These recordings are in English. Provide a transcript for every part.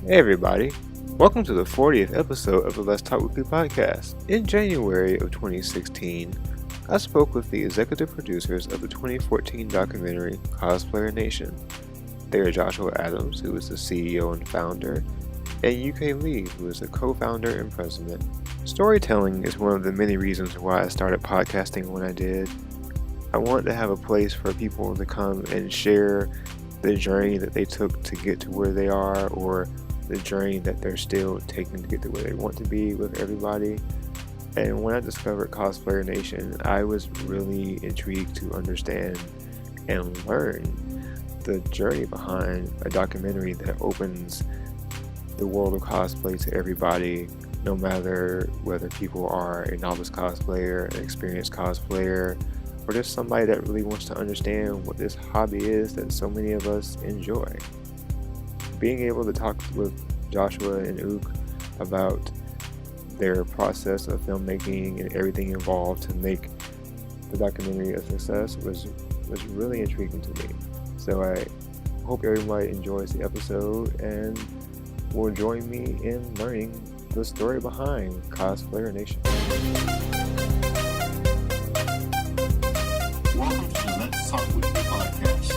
Hey everybody, welcome to the 40th episode of the Let's Talk Weekly podcast. In January of 2016, I spoke with the executive producers of the 2014 documentary Cosplayer Nation. They are Joshua Adams, who is the CEO and founder, and U.K. Lee, who is the co-founder and president. Storytelling is one of the many reasons why I started podcasting when I did. I wanted to have a place for people to come and share the journey that they took to get to where they are, or the journey that they're still taking to get to where they want to be with everybody. And when I discovered Cosplayer Nation, I was really intrigued to understand and learn the journey behind a documentary that opens the world of cosplay to everybody, no matter whether people are a novice cosplayer, an experienced cosplayer, or just somebody that really wants to understand what this hobby is that so many of us enjoy. Being able to talk with Joshua and Ook about their process of filmmaking and everything involved to make the documentary a success was really intriguing to me. So I hope everybody enjoys the episode and will join me in learning the story behind Cosplayer Nation. Welcome to the Let's Talk Weekly podcast.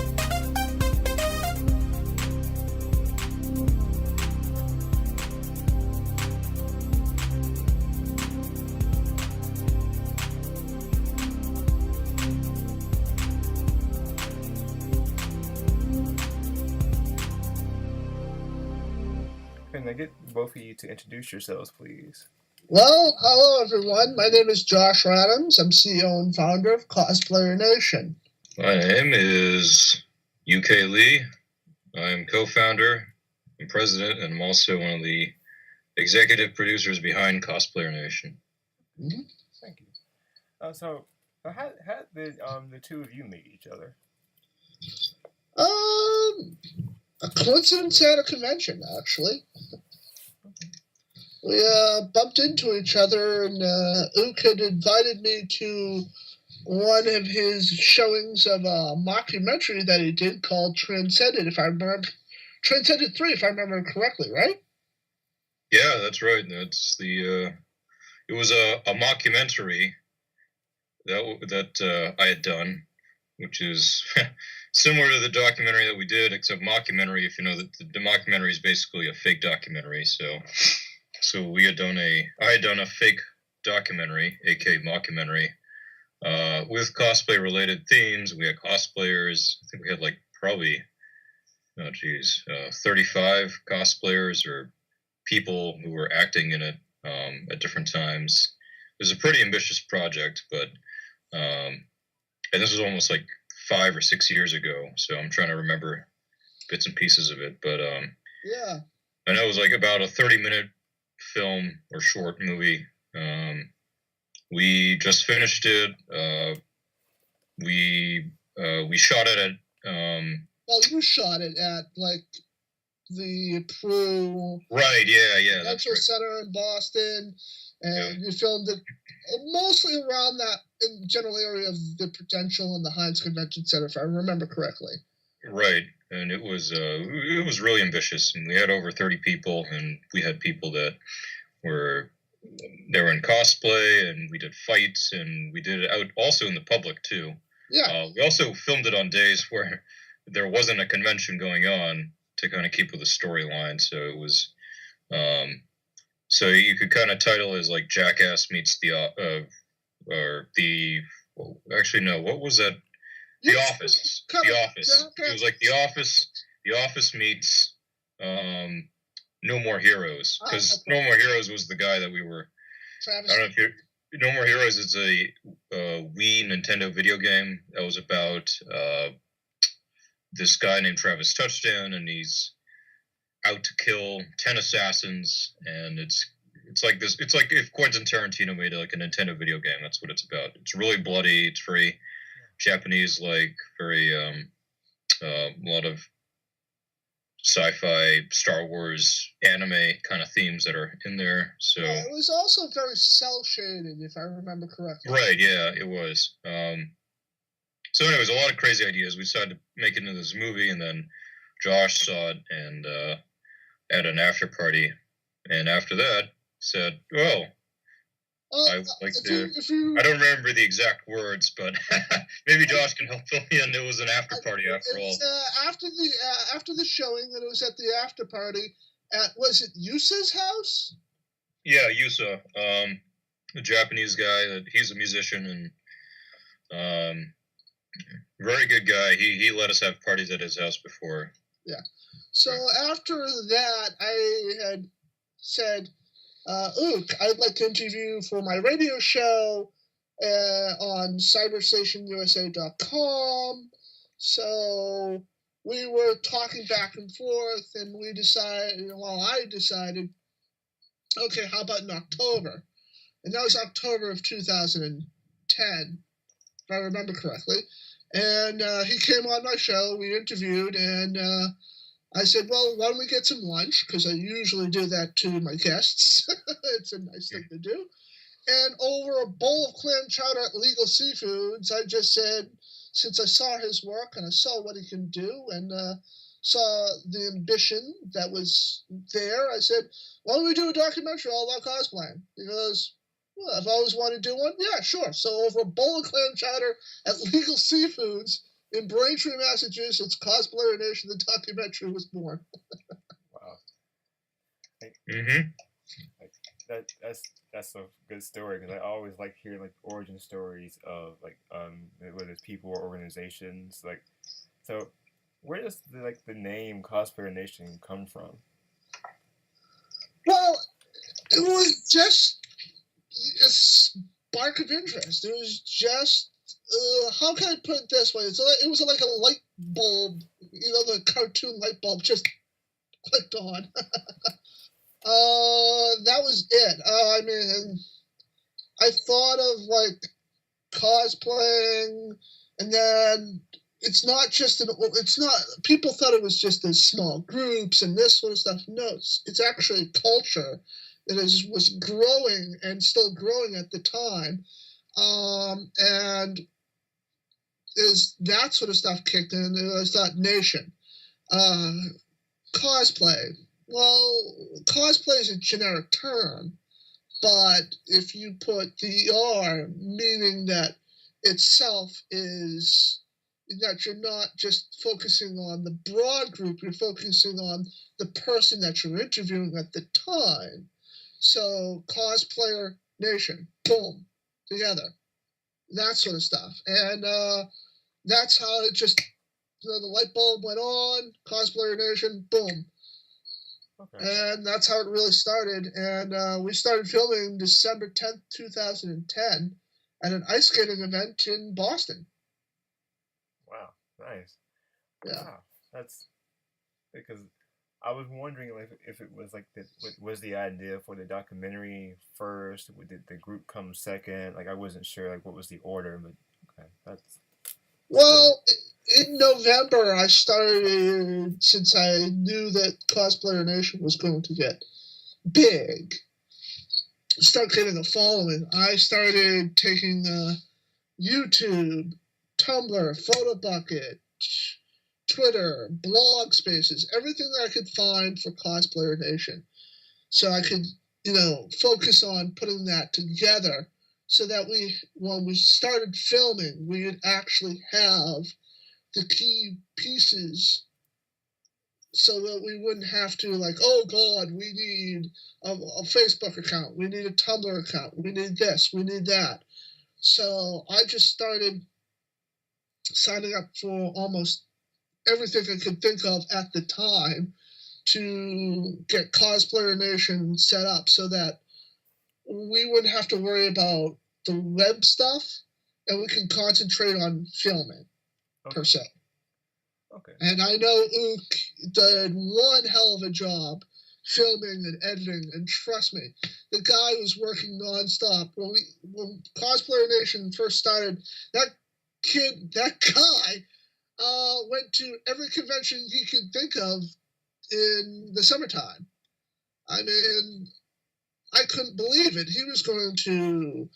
Can I get both of you to introduce yourselves, please? Well, hello everyone. My name is Joshua Adams. I'm CEO and founder of Cosplayer Nation. My name is U.K. Lee. I'm co-founder and president, and I'm also one of the executive producers behind Cosplayer Nation. Mm-hmm. Thank you. So how did the two of you meet each other? A coincidence at a convention, actually. We bumped into each other, and Ook had invited me to one of his showings of a mockumentary that he did called Transcended 3, if I remember correctly, right? Yeah, that's right. That's the. It was a mockumentary that I had done, which is similar to the documentary that we did, except mockumentary. If you know that the mockumentary is basically a fake documentary, so I had done a fake documentary, aka mockumentary, with cosplay related themes. We had cosplayers. I think we had probably 35 cosplayers or people who were acting in it at different times. It was a pretty ambitious project, but and this was almost 5 or 6 years ago, so I'm trying to remember bits and pieces of it. But yeah, I know it was about a 30-minute film or short movie. We just finished it. We shot it at. Well, you shot it at the Peru. Right. Yeah. That's right. Center in Boston, and you filmed it mostly around that in general area of the Prudential and the Heinz Convention Center, if I remember correctly. Right, and it was really ambitious, and we had over 30 people, and we had people that were in cosplay, and we did fights, and we did it out also in the public too. Yeah. We also filmed it on days where there wasn't a convention going on to kind of keep with the storyline, so it was. So you could kind of title it as Jackass meets what was that? The Office. The Office. It was The Office. The Office meets No More Heroes, because No More Heroes was the guy that we were. Travis. I don't know if you're. No More Heroes is a Wii Nintendo video game that was about this guy named Travis Touchdown, and he's out to kill 10 assassins, and it's like this. It's like if Quentin Tarantino made a Nintendo video game. That's what it's about. It's really bloody. It's very Japanese, very a lot of sci-fi, Star Wars, anime kind of themes that are in there. So yeah, it was also very cel-shaded, if I remember correctly. Right. Yeah, it was. So anyways, a lot of crazy ideas. We decided to make it into this movie, and then Josh saw it and at an after party, and after that said, "Oh, I would like to." I don't remember the exact words, but maybe Josh can help fill me in. It was an after party after all. After the showing, and it was at the after party at, was it Yusa's house? Yeah, Yusa, a Japanese guy. He's a musician and very good guy. He let us have parties at his house before. Yeah. So after that, I had said, Ook, I'd like to interview for my radio show on cyberstationusa.com. So we were talking back and forth, and I decided, okay, how about in October? And that was October of 2010, if I remember correctly. And he came on my show, we interviewed, and I said, well, why don't we get some lunch? Because I usually do that to my guests. It's a nice thing to do. And over a bowl of clam chowder at Legal Seafoods, I just said, since I saw his work and I saw what he can do and saw the ambition that was there, I said, why don't we do a documentary all about cosplaying? He goes, well, I've always wanted to do one. Yeah, sure. So over a bowl of clam chowder at Legal Seafoods in Braintree, Massachusetts, Cosplayer Nation, the documentary was born. Wow. Mm-hmm. That's a good story, because I always like hearing like origin stories of like whether it's people or organizations. Like, so where does the name Cosplayer Nation come from? Well, it was just a spark of interest. It was just, how can I put it this way? So it was like a light bulb, the cartoon light bulb just clicked on. That was it. I mean, I thought of like cosplaying, and then it's not just people thought it was just in small groups and this sort of stuff. No, it's actually a culture that was growing and still growing at the time. And as that sort of stuff kicked in, I thought Nation. Cosplay. Well, cosplay is a generic term, but if you put the R, meaning that itself is that you're not just focusing on the broad group, you're focusing on the person that you're interviewing at the time. So, Cosplayer Nation, boom, together. That sort of stuff. And that's how it just, the light bulb went on, Cosplayer Nation, boom. Okay. And that's how it really started. And we started filming December 10th, 2010 at an ice skating event in Boston. Wow, nice. Yeah. Wow. That's because I was wondering if it was like was the idea for the documentary first? Did the group come second? Like, I wasn't sure what was the order, but okay, that's. Well, in November, I started, since I knew that Cosplayer Nation was going to get big, start getting a following. I started taking YouTube, Tumblr, PhotoBucket, Twitter, blog spaces, everything that I could find for Cosplayer Nation. So I could, focus on putting that together so that when we started filming, we would actually have the key pieces so that we wouldn't have to oh God, we need a Facebook account, we need a Tumblr account, we need this, we need that. So I just started signing up for almost everything I could think of at the time to get Cosplayer Nation set up so that we wouldn't have to worry about the web stuff and we can concentrate on filming, per se. Okay. And I know Ook did one hell of a job filming and editing, and trust me, the guy was working nonstop. When Cosplayer Nation first started, that guy went to every convention he could think of in the summertime. I mean, I couldn't believe it. He was going to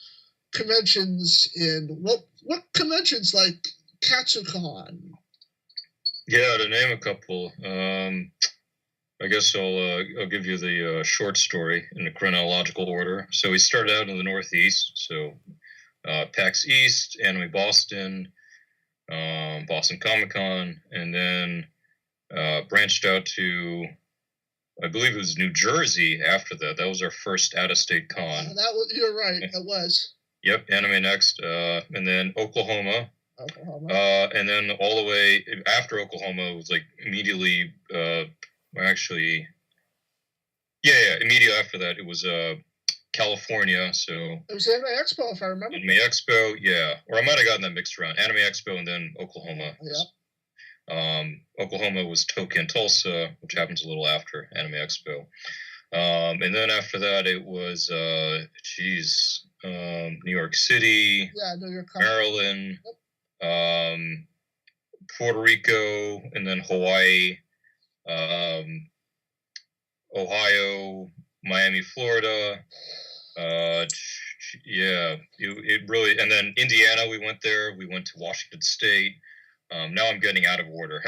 conventions in what conventions, like Katsucon? Yeah, to name a couple. I I guess I'll give you the short story in the chronological order. So we started out in the Northeast, so PAX East, Anime Boston, Boston Comic Con, and then branched out to, I believe it was New Jersey after that. That was our first out-of-state con. You're right, it was. Yep, Anime Next, and then Oklahoma. And then all the way after Oklahoma, it was like immediately, immediately after that, it was California. So it was Anime Expo, if I remember. Anime Expo, yeah, or I might have gotten that mixed around. Anime Expo and then Oklahoma. Yep. Oklahoma was Tokyo and Tulsa, which happens a little after Anime Expo. And then after that, it was New York City, New York, Maryland. Puerto Rico, and then Hawaii, Ohio, Miami, Florida. It really, and then Indiana, we went there. We went to Washington State. Now I'm getting out of order.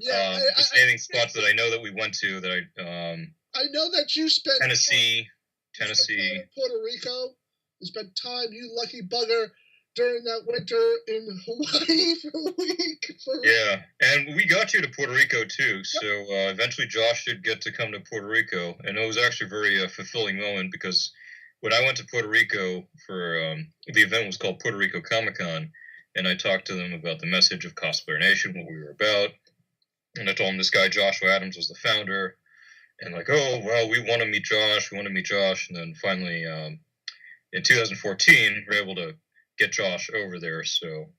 Just naming spots that I know that we went to that I know that you spent Tennessee, Puerto Rico. You spent time, you lucky bugger, during that winter in Hawaii for a week. Yeah, and we got you to Puerto Rico too. So eventually Josh did get to come to Puerto Rico, and it was actually a very fulfilling moment because when I went to Puerto Rico for the event was called Puerto Rico Comic Con, and I talked to them about the message of Cosplayer Nation, what we were about, and I told them this guy Joshua Adams was the founder, and like, oh well, we want to meet Josh, and then finally in 2014 we were able to get Josh over there, so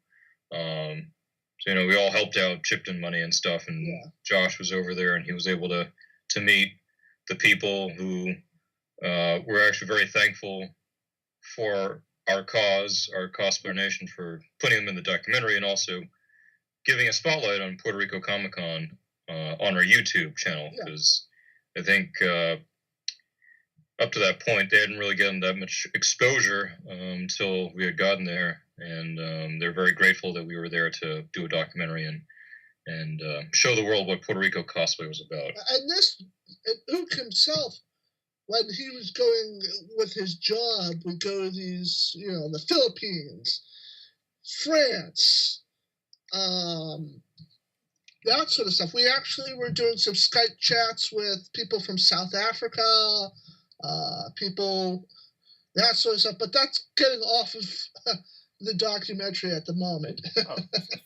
we all helped out, chipped in money and stuff, and Josh was over there, and he was able to meet the people who were actually very thankful for our cause, our Cosplayer Nation, for putting them in the documentary, and also giving a spotlight on Puerto Rico Comic Con on our YouTube channel, because I think up to that point, they hadn't really gotten that much exposure until we had gotten there, and they're very grateful that we were there to do a documentary and show the world what Puerto Rico cosplay was about. And Ook himself, when he was going with his job, would go to these, the Philippines, France, that sort of stuff. We actually were doing some Skype chats with people from South Africa, people, that sort of stuff, but that's getting off of the documentary at the moment.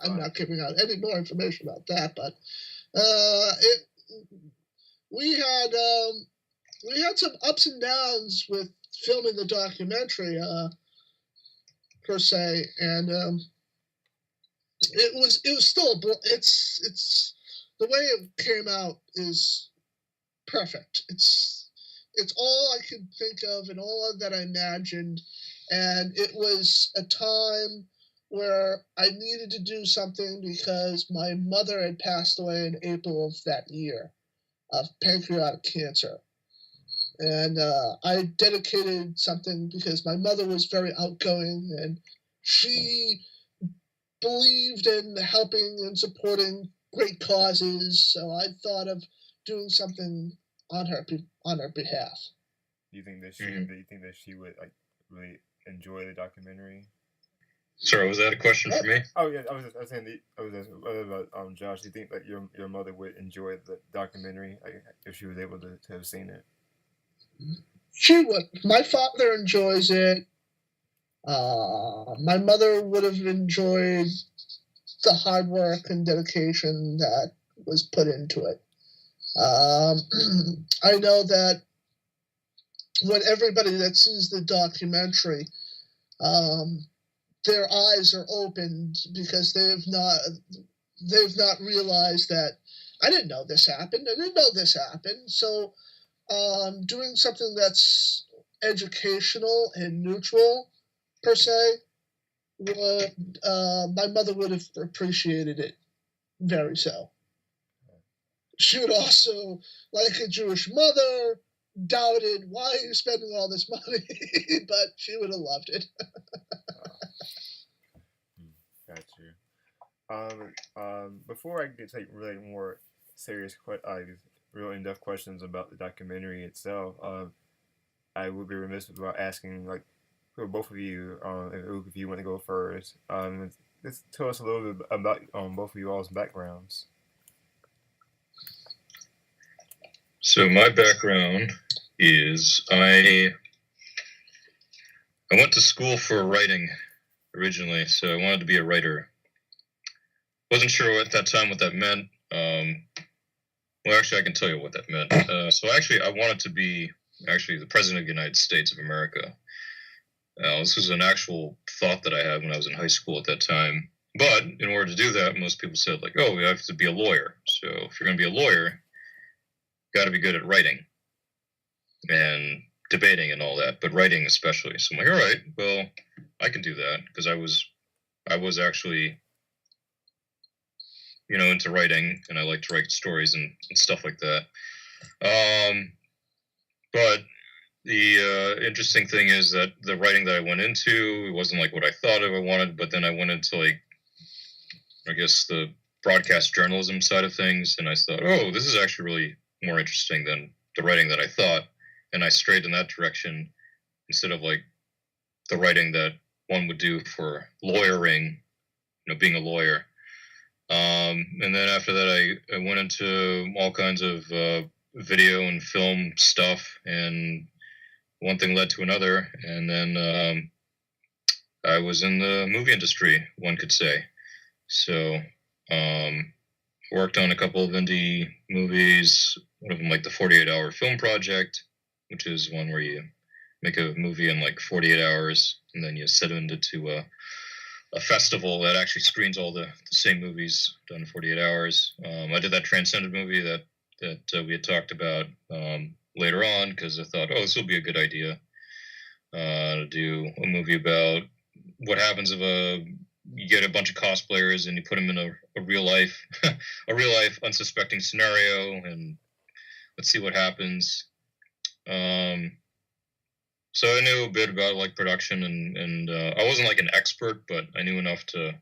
I'm not giving out any more information about that, but we had some ups and downs with filming the documentary, per se, and it was still, it's the way it came out is perfect. It's all I could think of and all that I imagined, and it was a time where I needed to do something because my mother had passed away in April of that year of pancreatic cancer. And I dedicated something because my mother was very outgoing, and she believed in helping and supporting great causes, so I thought of doing something on her behalf. Do you think that she would like really enjoy the documentary? Sorry, was that a question for me? Oh yeah, I was saying about Josh. Do you think that your mother would enjoy the documentary, like, if she was able to have seen it? She would. My father enjoys it. My mother would have enjoyed the hard work and dedication that was put into it. I know that when everybody that sees the documentary, their eyes are opened because they've not realized that I didn't know this happened. So doing something that's educational and neutral, per se, my mother would have appreciated it very so. She would also, like a Jewish mother, doubted why are you spending all this money, but she would have loved it. Got you. Before I get to really more serious real in-depth questions about the documentary itself, I would be remiss about asking, like, for both of you, if you want to go first, let's tell us a little bit about both of you all's backgrounds. So my background is I went to school for writing originally, so I wanted to be a writer. Wasn't sure at that time what that meant. Well, actually, I can tell you what that meant. So actually, I wanted to be the president of the United States of America. This was an actual thought that I had when I was in high school at that time. But in order to do that, most people said, like, oh, you have to be a lawyer. So if you're going to be a lawyer, you got to be good at writing and debating and all that, but writing especially. So I'm like, all right, well, I can do that, because I was actually, into writing, and I like to write stories and stuff like that. But the interesting thing is that the writing that I went into, it wasn't like what I thought I wanted, but then I went into, like, I guess the broadcast journalism side of things, and I thought, oh, this is actually really more interesting than the writing that I thought, and I strayed in that direction instead of, like, the writing that one would do for lawyering, being a lawyer. And then after that, I went into all kinds of video and film stuff, and one thing led to another, and then I was in the movie industry, one could say. So worked on a couple of indie movies, one of them like the 48-hour film project, which is one where you make a movie in like 48 hours, and then you send it to a festival that actually screens all the same movies done in 48 hours. I did that Transcended movie that we had talked about later on, because I thought, oh, this will be a good idea to do a movie about what happens if you get a bunch of cosplayers and you put them in a real life unsuspecting scenario, and let's see what happens. So I knew a bit about, like, production, and I wasn't like an expert, but I knew enough to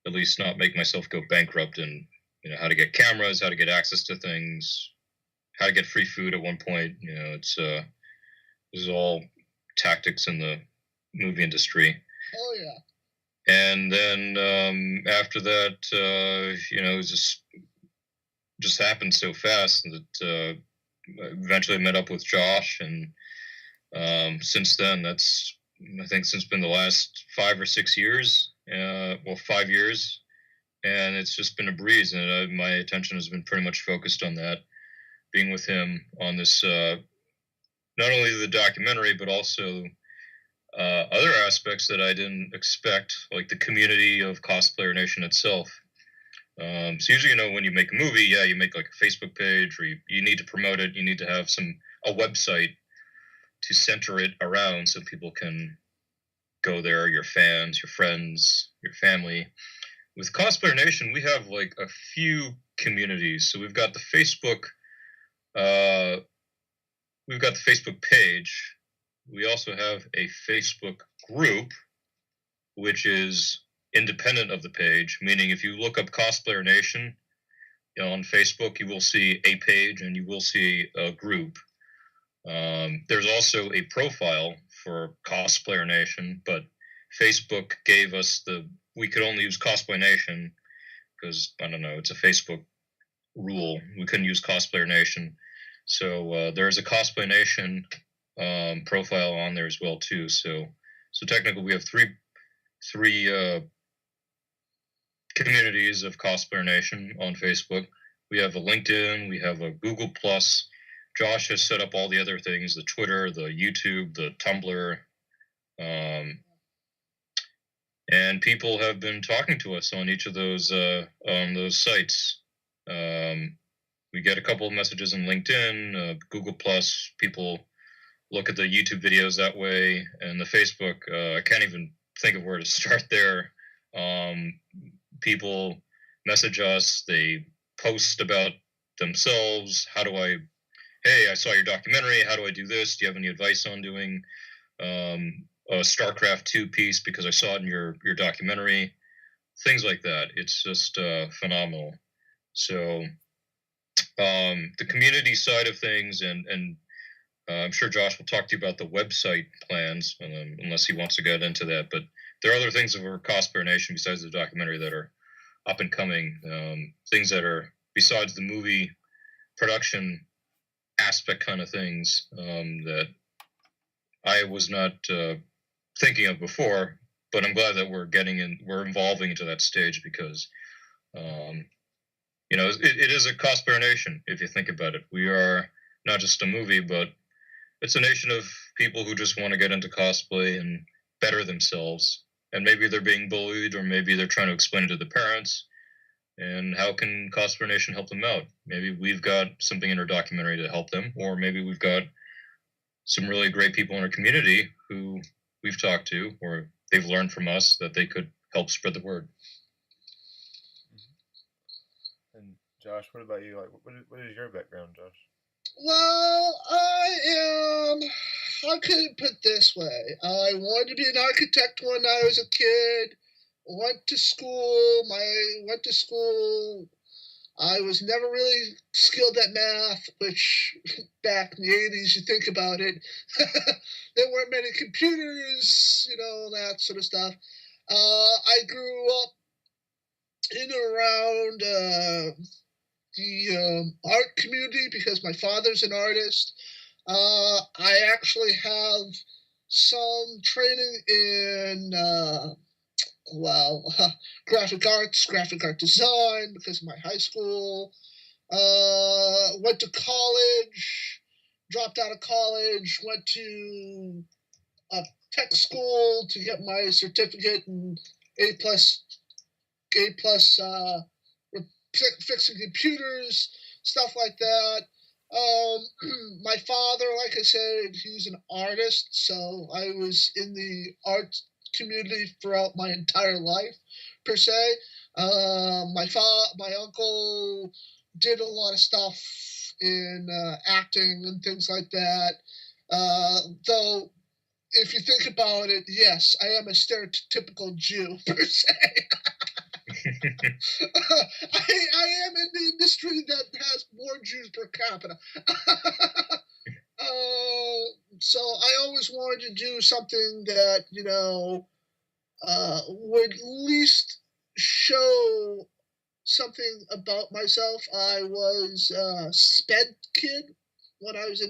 at least not make myself go bankrupt, and how to get cameras, how to get access to things, how to get free food at one point. This is all tactics in the movie industry. Oh yeah. And then after that, it just happened so fast that I eventually met up with Josh, and since then, I think since been the last 5 or 6 years, 5 years, and it's just been a breeze, and my attention has been pretty much focused on that, being with him on this, not only the documentary, but also other aspects that I didn't expect, like the community of Cosplayer Nation itself. So usually, when you make a movie, you make like a Facebook page, or you need to promote it, you need to have a website to center it around so people can go there, your fans, your friends, your family. With Cosplayer Nation, we have like a few communities. So we've got the Facebook page. We also have a Facebook group, which is independent of the page, meaning if you look up Cosplayer Nation on Facebook, you will see a page and you will see a group. There's also a profile for Cosplayer Nation, but Facebook gave us we could only use Cosplay Nation because, I don't know, it's a Facebook rule. We couldn't use Cosplayer Nation. So there's a Cosplay Nation profile on there as well too. So technically we have three communities of Cosplayer Nation on Facebook. We have a LinkedIn, we have a Google Plus. Josh has set up all the other things: the Twitter, the YouTube, the Tumblr, and people have been talking to us on each of those sites. We get a couple of messages on LinkedIn, Google Plus. People look at the YouTube videos that way, and the Facebook. I can't even think of where to start there. People message us. They post about themselves. Hey, I saw your documentary. How do I do this? Do you have any advice on doing a StarCraft 2 piece because I saw it in your documentary? Things like that. It's just phenomenal. So the community side of things, and I'm sure Josh will talk to you about the website plans, unless he wants to get into that. But there are other things over Cosplayer Nation besides the documentary that are up and coming, things that are besides the movie production aspect kind of things that I was not thinking of before. But I'm glad that we're evolving into that stage because, it is a Cosplayer Nation if you think about it. We are not just a movie, but it's a nation of people who just want to get into cosplay and better themselves. And maybe they're being bullied, or maybe they're trying to explain it to the parents. And how can Cosplayer Nation help them out? Maybe we've got something in our documentary to help them, or maybe we've got some really great people in our community who we've talked to, or they've learned from us that they could help spread the word. And Josh, what about you? Like, what is your background, Josh? Well, how can I put it this way? I wanted to be an architect when I was a kid. Went to school. I was never really skilled at math, which back in the 80s, you think about it, there weren't many computers, that sort of stuff. I grew up in and around the art community because my father's an artist. I actually have some training in graphic arts, graphic art design because of my high school. Went to college, dropped out of college, went to a tech school to get my certificate in A plus, fixing computers, stuff like that. My father, like I said, he's an artist, so I was in the art community throughout my entire life, per se. My uncle did a lot of stuff in acting and things like that. Though, if you think about it, yes, I am a stereotypical Jew, per se. I am in the industry that has more Jews per capita. So I always wanted to do something that, would at least show something about myself. I was a SPED kid when I was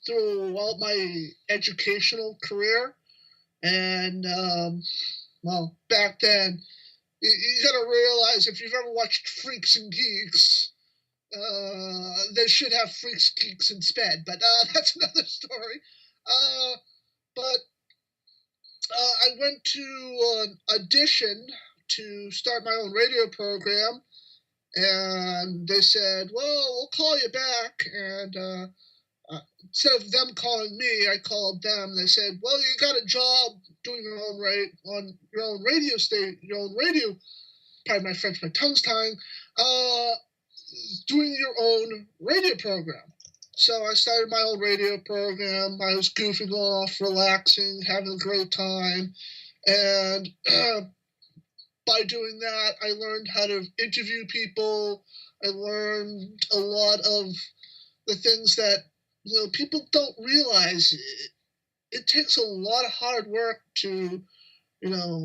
throughout my educational career. And, back then, you got to realize if you've ever watched Freaks and Geeks, they should have Freaks, Geeks, and Sped, but that's another story. But I went to an audition to start my own radio program, and they said, well, we'll call you back. And instead of them calling me, I called them. They said, well, you got a job doing your own on your own radio station, your own radio. Pardon my French, my tongue's tying. Doing your own radio program. So I started my own radio program. I was goofing off, relaxing, having a great time. And by doing that, I learned how to interview people. I learned a lot of the things that people don't realize. It takes a lot of hard work to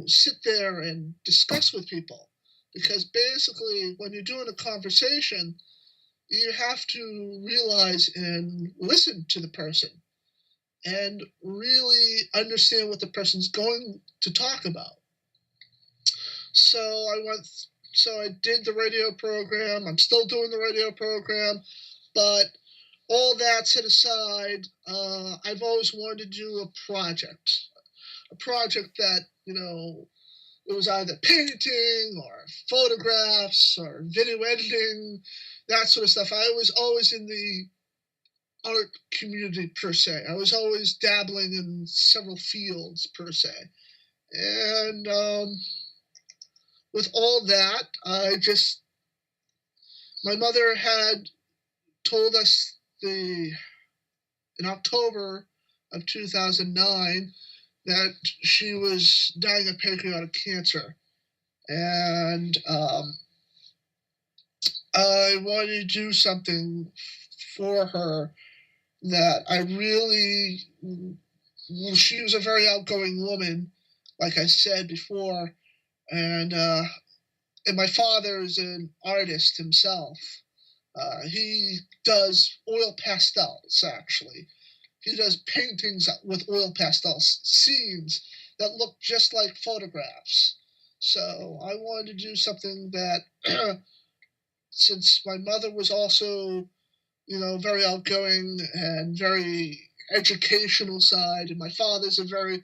sit there and discuss with people, because basically when you're doing a conversation, you have to realize and listen to the person and really understand what the person's going to talk about. So I did the radio program. I'm still doing the radio program, but all that set aside, I've always wanted to do a project that, it was either painting or photographs or video editing, that sort of stuff. I was always in the art community, per se. I was always dabbling in several fields, per se. And with all that, my mother had told us in October of 2009 that she was dying of pancreatic cancer. And I wanted to do something for her that I really. She was a very outgoing woman, like I said before, and my father is an artist himself. He does oil pastels, actually. He does paintings with oil pastels, scenes that look just like photographs. So I wanted to do something that, since my mother was also, very outgoing and very educational side, and my father's a very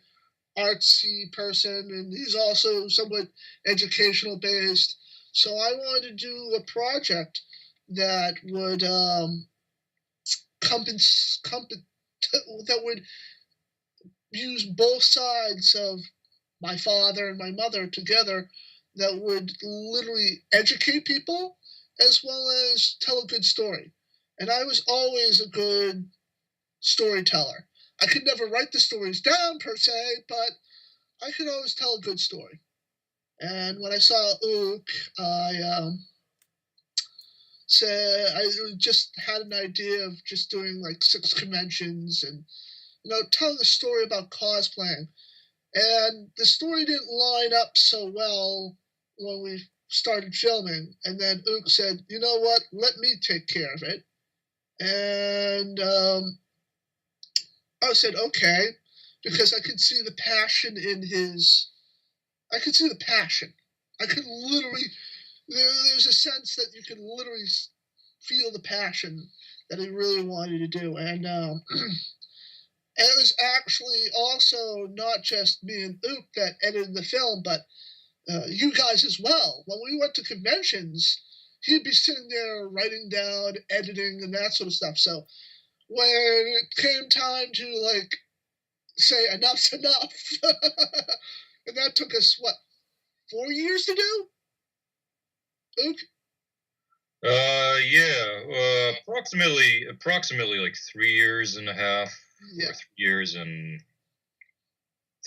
artsy person, and he's also somewhat educational based. So I wanted to do a project that would that would use both sides of my father and my mother together, that would literally educate people as well as tell a good story. And I was always a good storyteller. I could never write the stories down per se, but I could always tell a good story. And when I saw Ook, I just had an idea of just doing like 6 conventions and telling a story about cosplaying. And the story didn't line up so well when we started filming. And then Ook said, "You know what? Let me take care of it." And I said, "Okay," because I could see the passion in his. I could see the passion. I could literally. There's a sense that you can literally feel the passion that he really wanted to do, and it was actually also not just me and Ook that edited the film, but you guys as well. When we went to conventions, he'd be sitting there writing down, editing, and that sort of stuff. So when it came time to like say enough's enough, and that took us what, 4 years to do? Ook? Yeah, approximately like 3 years and a half, Yeah. or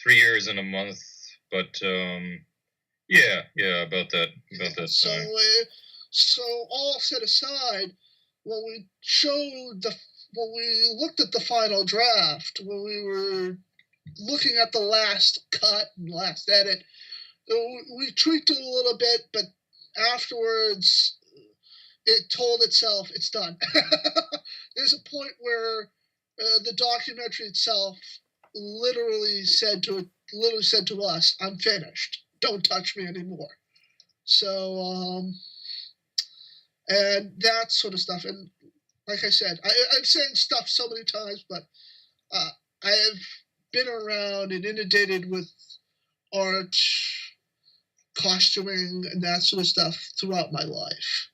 3 years and a month. But yeah, about that time. So all set aside, when we looked at the final draft, when we were looking at the last cut and last edit, we tweaked it a little bit, but afterwards it told itself it's done. There's a point where the documentary itself literally said to us, "I'm finished. Don't touch me anymore." So and that sort of stuff. And like I said, I'm saying stuff so many times, but I have been around and inundated with art, costuming, and that sort of stuff throughout my life.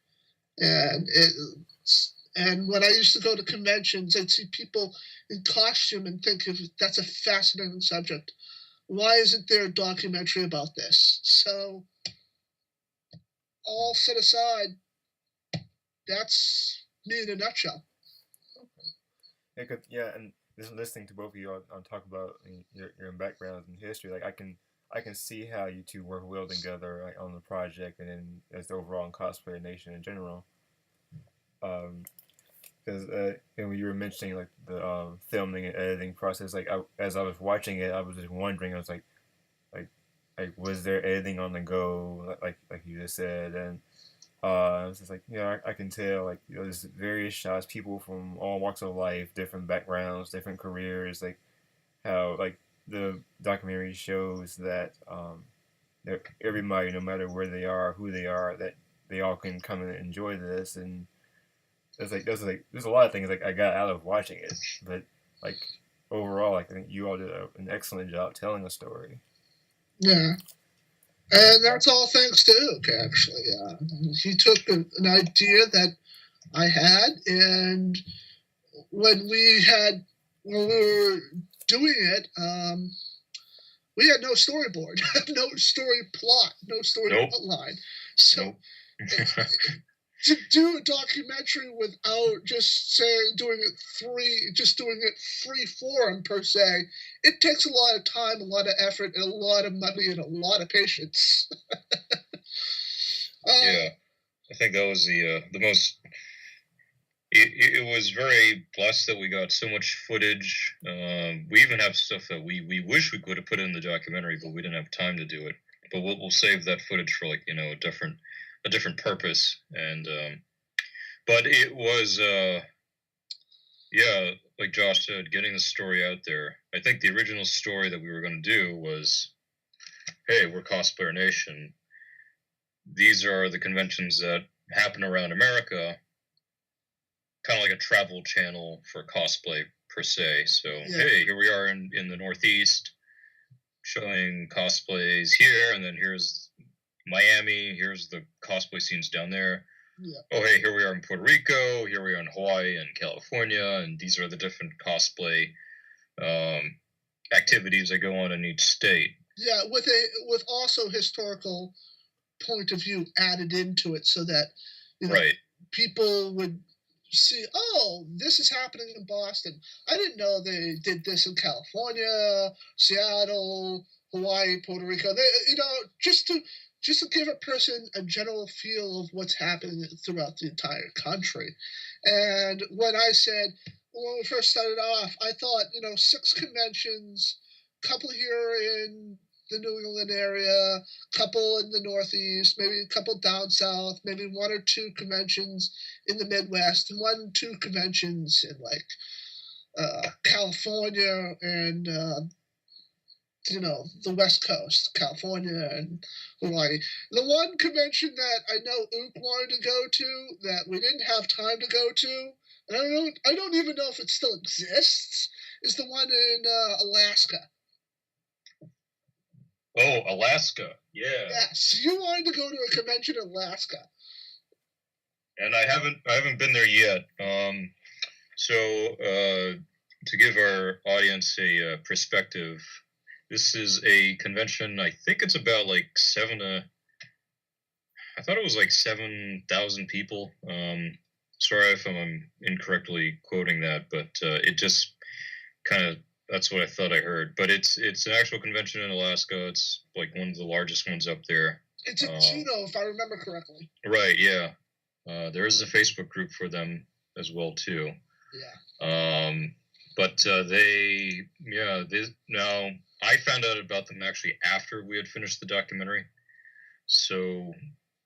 And when I used to go to conventions, I'd see people in costume and think, if that's a fascinating subject, why isn't there a documentary about this? So, all set aside, that's me in a nutshell. Yeah, and just listening to both of you on talk about your backgrounds and history, like I can see how you two work well together, like, on the project, and then as the overall in Cosplayer Nation in general. Because when you were mentioning like the filming and editing process, like as I was watching it, I was just wondering. I was like, was there editing on the go, like you just said, and I was just like, I can tell, like, there's various shots, people from all walks of life, different backgrounds, different careers, like how like the documentary shows that everybody, no matter where they are, who they are, that they all can come and enjoy this. And there's a lot of things like I got out of watching it, but like overall, like, I think you all did an excellent job telling a story. Yeah. And that's all thanks to Ook, actually. He took an idea that I had, and when we were doing it, we had no storyboard, no story plot, no story outline. So to do a documentary without just doing it free form per se, it takes a lot of time, a lot of effort, and a lot of money, and a lot of patience. Yeah. I think that was the most. It was very blessed that we got so much footage. We even have stuff that we wish we could have put in the documentary, but we didn't have time to do it. But we'll save that footage for like a different purpose. And but it was yeah, like Josh said, getting the story out there. I think the original story that we were going to do was, hey, we're Cosplayer Nation. These are the conventions that happen around America, kind of like a travel channel for cosplay per se. So, hey, here we are in the Northeast showing cosplays here, and then here's Miami, here's the cosplay scenes down there. Yeah. Oh, hey, here we are in Puerto Rico, here we are in Hawaii and California, and these are the different cosplay activities that go on in each state. Yeah, with also historical point of view added into it, so that right, people would see, oh, this is happening in Boston. I didn't know they did this in California, Seattle, Hawaii, Puerto Rico. They, just to give a person a general feel of what's happening throughout the entire country. And when we first started off, I thought, 6 conventions, couple here in the New England area, couple in the Northeast, maybe a couple down south, maybe 1 or 2 conventions in the Midwest, and 2 conventions in like California and the West Coast, California and Hawaii. The one convention that I know Ook wanted to go to that we didn't have time to go to, and I don't even know if it still exists, is the one in Alaska. Oh, Alaska. Yeah. Yes, you wanted to go to a convention in Alaska. And I haven't been there yet. So to give our audience a perspective, this is a convention. I think it's about like I thought it was like 7,000 people. Sorry if I'm incorrectly quoting that, but it just kind of, that's what I thought I heard. But it's an actual convention in Alaska. It's like one of the largest ones up there. It's in Juneau, if I remember correctly. Right, yeah. There is a Facebook group for them as well, too. Yeah. But now I found out about them actually after we had finished the documentary. So,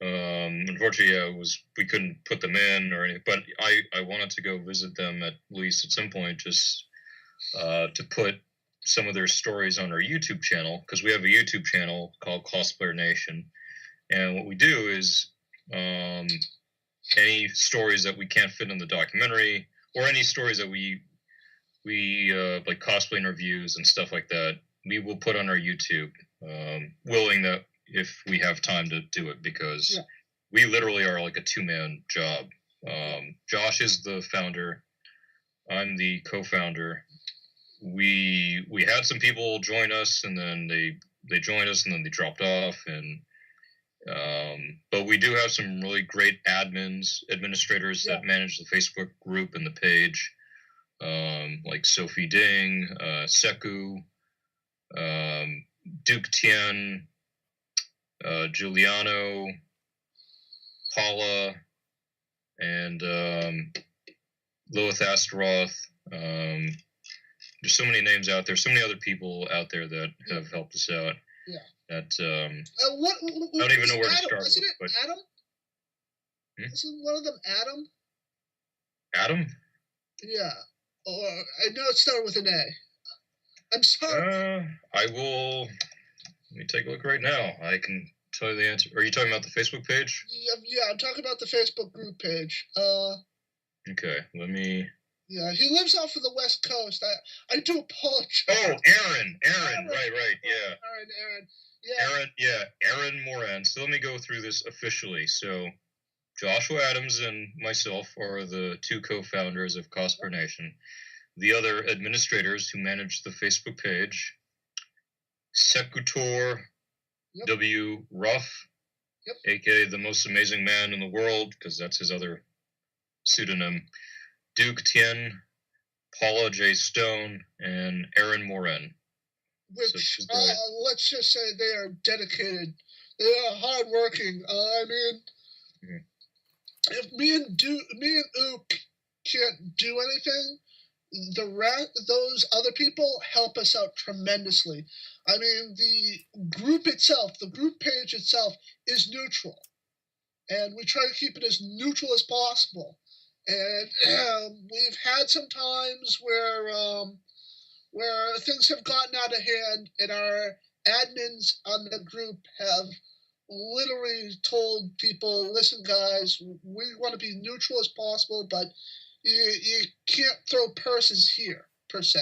unfortunately, we couldn't put them in or anything. But I wanted to go visit them at least at some point, just to put some of their stories on our YouTube channel, because we have a YouTube channel called Cosplayer Nation, and what we do is any stories that we can't fit in the documentary, or any stories that we like cosplay reviews and stuff like that, we will put on our YouTube, willing that if we have time to do it, because we literally are like a 2-man job. Josh is the founder. I'm the co-founder. We had some people join us, and then they joined us, and then they dropped off, and but we do have some really great administrators that manage the Facebook group and the page, like Sophie Ding, Seku, Duke Tien, Giuliano, Paula, and Lilith Astaroth. There's so many names out there, so many other people out there that have helped us out. Yeah. That what I don't even know where to start. Isn't it Adam? Isn't one of them Adam? Adam? Yeah. Or I know it started with an A. I'm sorry. I will. Let me take a look right now. I can tell you the answer. Are you talking about the Facebook page? Yeah, I'm talking about the Facebook group page. Okay, let me. Yeah, he lives off of the West Coast. I do apologize. Oh, Aaron, right, yeah. Aaron. Yeah. Aaron Moran. So let me go through this officially. So Joshua Adams and myself are the 2 co-founders of Cosplayer Nation. The other administrators who manage the Facebook page, Sekutor W. Ruff, aka the most amazing man in the world, because that's his other pseudonym, Duke Tien, Paula J. Stone, and Aaron Moran. Which, let's just say they are dedicated. They are hardworking. if me and Ook can't do anything, those other people help us out tremendously. I mean, the group itself, the group page itself, is neutral, and we try to keep it as neutral as possible. And we've had some times where things have gotten out of hand, and our admins on the group have literally told people, "Listen, guys, we want to be neutral as possible, but you can't throw purses here per se."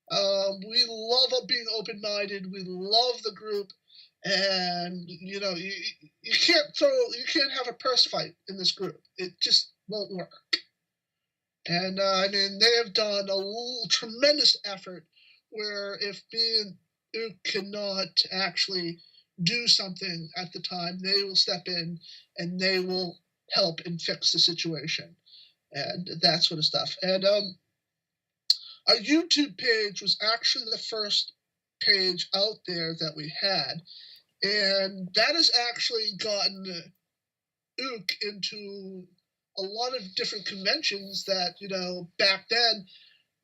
We love being open-minded. We love the group, and you can't have a purse fight in this group. It just won't work. And I mean, they have done a tremendous effort. Where if me and Ook cannot actually do something at the time, they will step in and they will help and fix the situation and that sort of stuff. And our YouTube page was actually the first page out there that we had, and that has actually gotten Ook into a lot of different conventions that, back then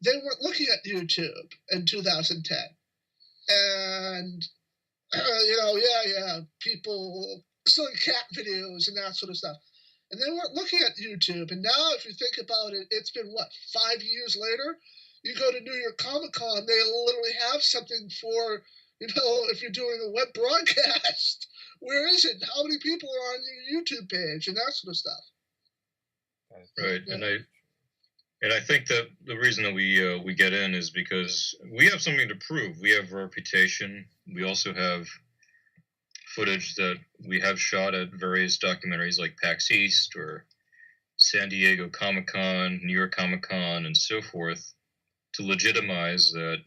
they weren't looking at YouTube in 2010. And, people selling cat videos and that sort of stuff. And they weren't looking at YouTube. And now, if you think about it, it's been, 5 years later? You go to New York Comic Con, they literally have something for, if you're doing a web broadcast. Where is it? How many people are on your YouTube page and that sort of stuff? Right, and I think that the reason that we get in is because we have something to prove. We have a reputation. We also have footage that we have shot at various documentaries like PAX East or San Diego Comic-Con, New York Comic-Con, and so forth, to legitimize that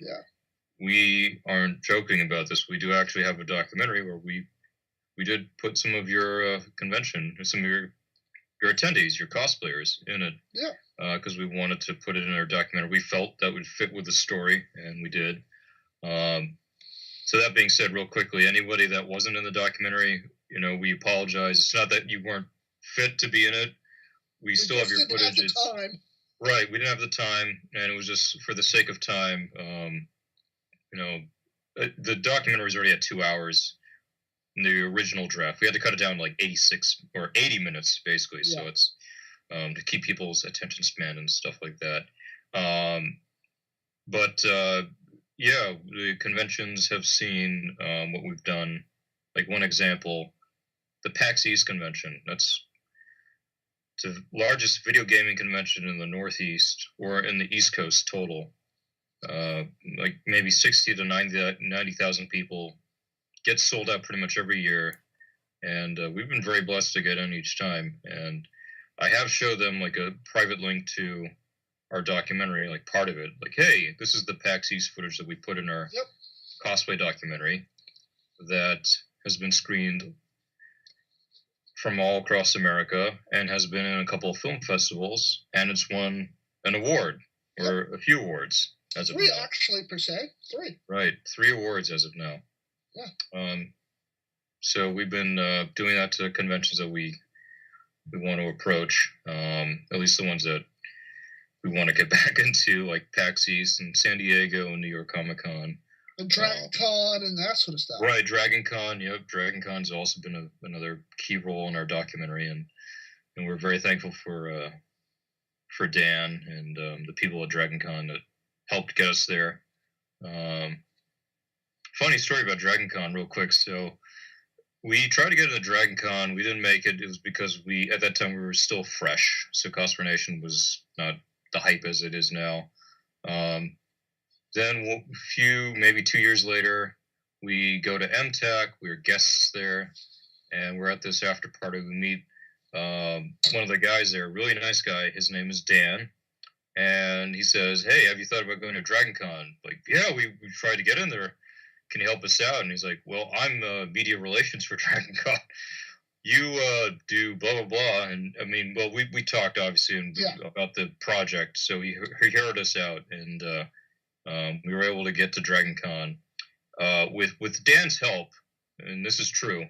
we aren't joking about this. We do actually have a documentary where we did put some of your convention, some of your attendees, your cosplayers in it. Yeah. Because we wanted to put it in our documentary. We felt that would fit with the story, and we did. So that being said, real quickly, anybody that wasn't in the documentary, we apologize. It's not that you weren't fit to be in it. We still have your footage. Right, we didn't have the time, and it was just for the sake of time. The documentary was already at 2 hours in the original draft. We had to cut it down to like 86 or 80 minutes, basically. Yeah. So it's to keep people's attention span and stuff like that. The conventions have seen what we've done. Like one example, the PAX East convention. That's the largest video gaming convention in the Northeast or in the East Coast total. Like maybe 60 to 90,000 people. Gets sold out pretty much every year, and we've been very blessed to get in each time. And I have showed them like a private link to our documentary, like part of it. Like, hey, this is the PAX East footage that we put in our cosplay documentary that has been screened from all across America and has been in a couple of film festivals, and it's won an award or a few awards as of now. 3 actually, per se. 3. Right, 3 awards as of now. Yeah. So we've been doing that to conventions that we want to approach, at least the ones that we want to get back into, like PAX East and San Diego and New York Comic Con. And Dragon Con and that sort of stuff. Right, Dragon Con. Yep, Dragon Con's also been another key role in our documentary, and we're very thankful for Dan and the people at Dragon Con that helped get us there. Funny story about Dragon Con, real quick. So we tried to get into Dragon Con. We didn't make it. It was because at that time, we were still fresh. So Cosplayer Nation was not the hype as it is now. Then maybe 2 years later, we go to MTAC. We were guests there, and we're at this after party. We meet one of the guys there, really nice guy. His name is Dan. And he says, hey, have you thought about going to Dragon Con? Like, yeah, we tried to get in there. Can you help us out? And he's like, well, I'm media relations for Dragon Con. You do blah, blah, blah. And I mean, well, we talked obviously about the project. So he heard us out, and we were able to get to Dragon Con. With Dan's help, and this is true,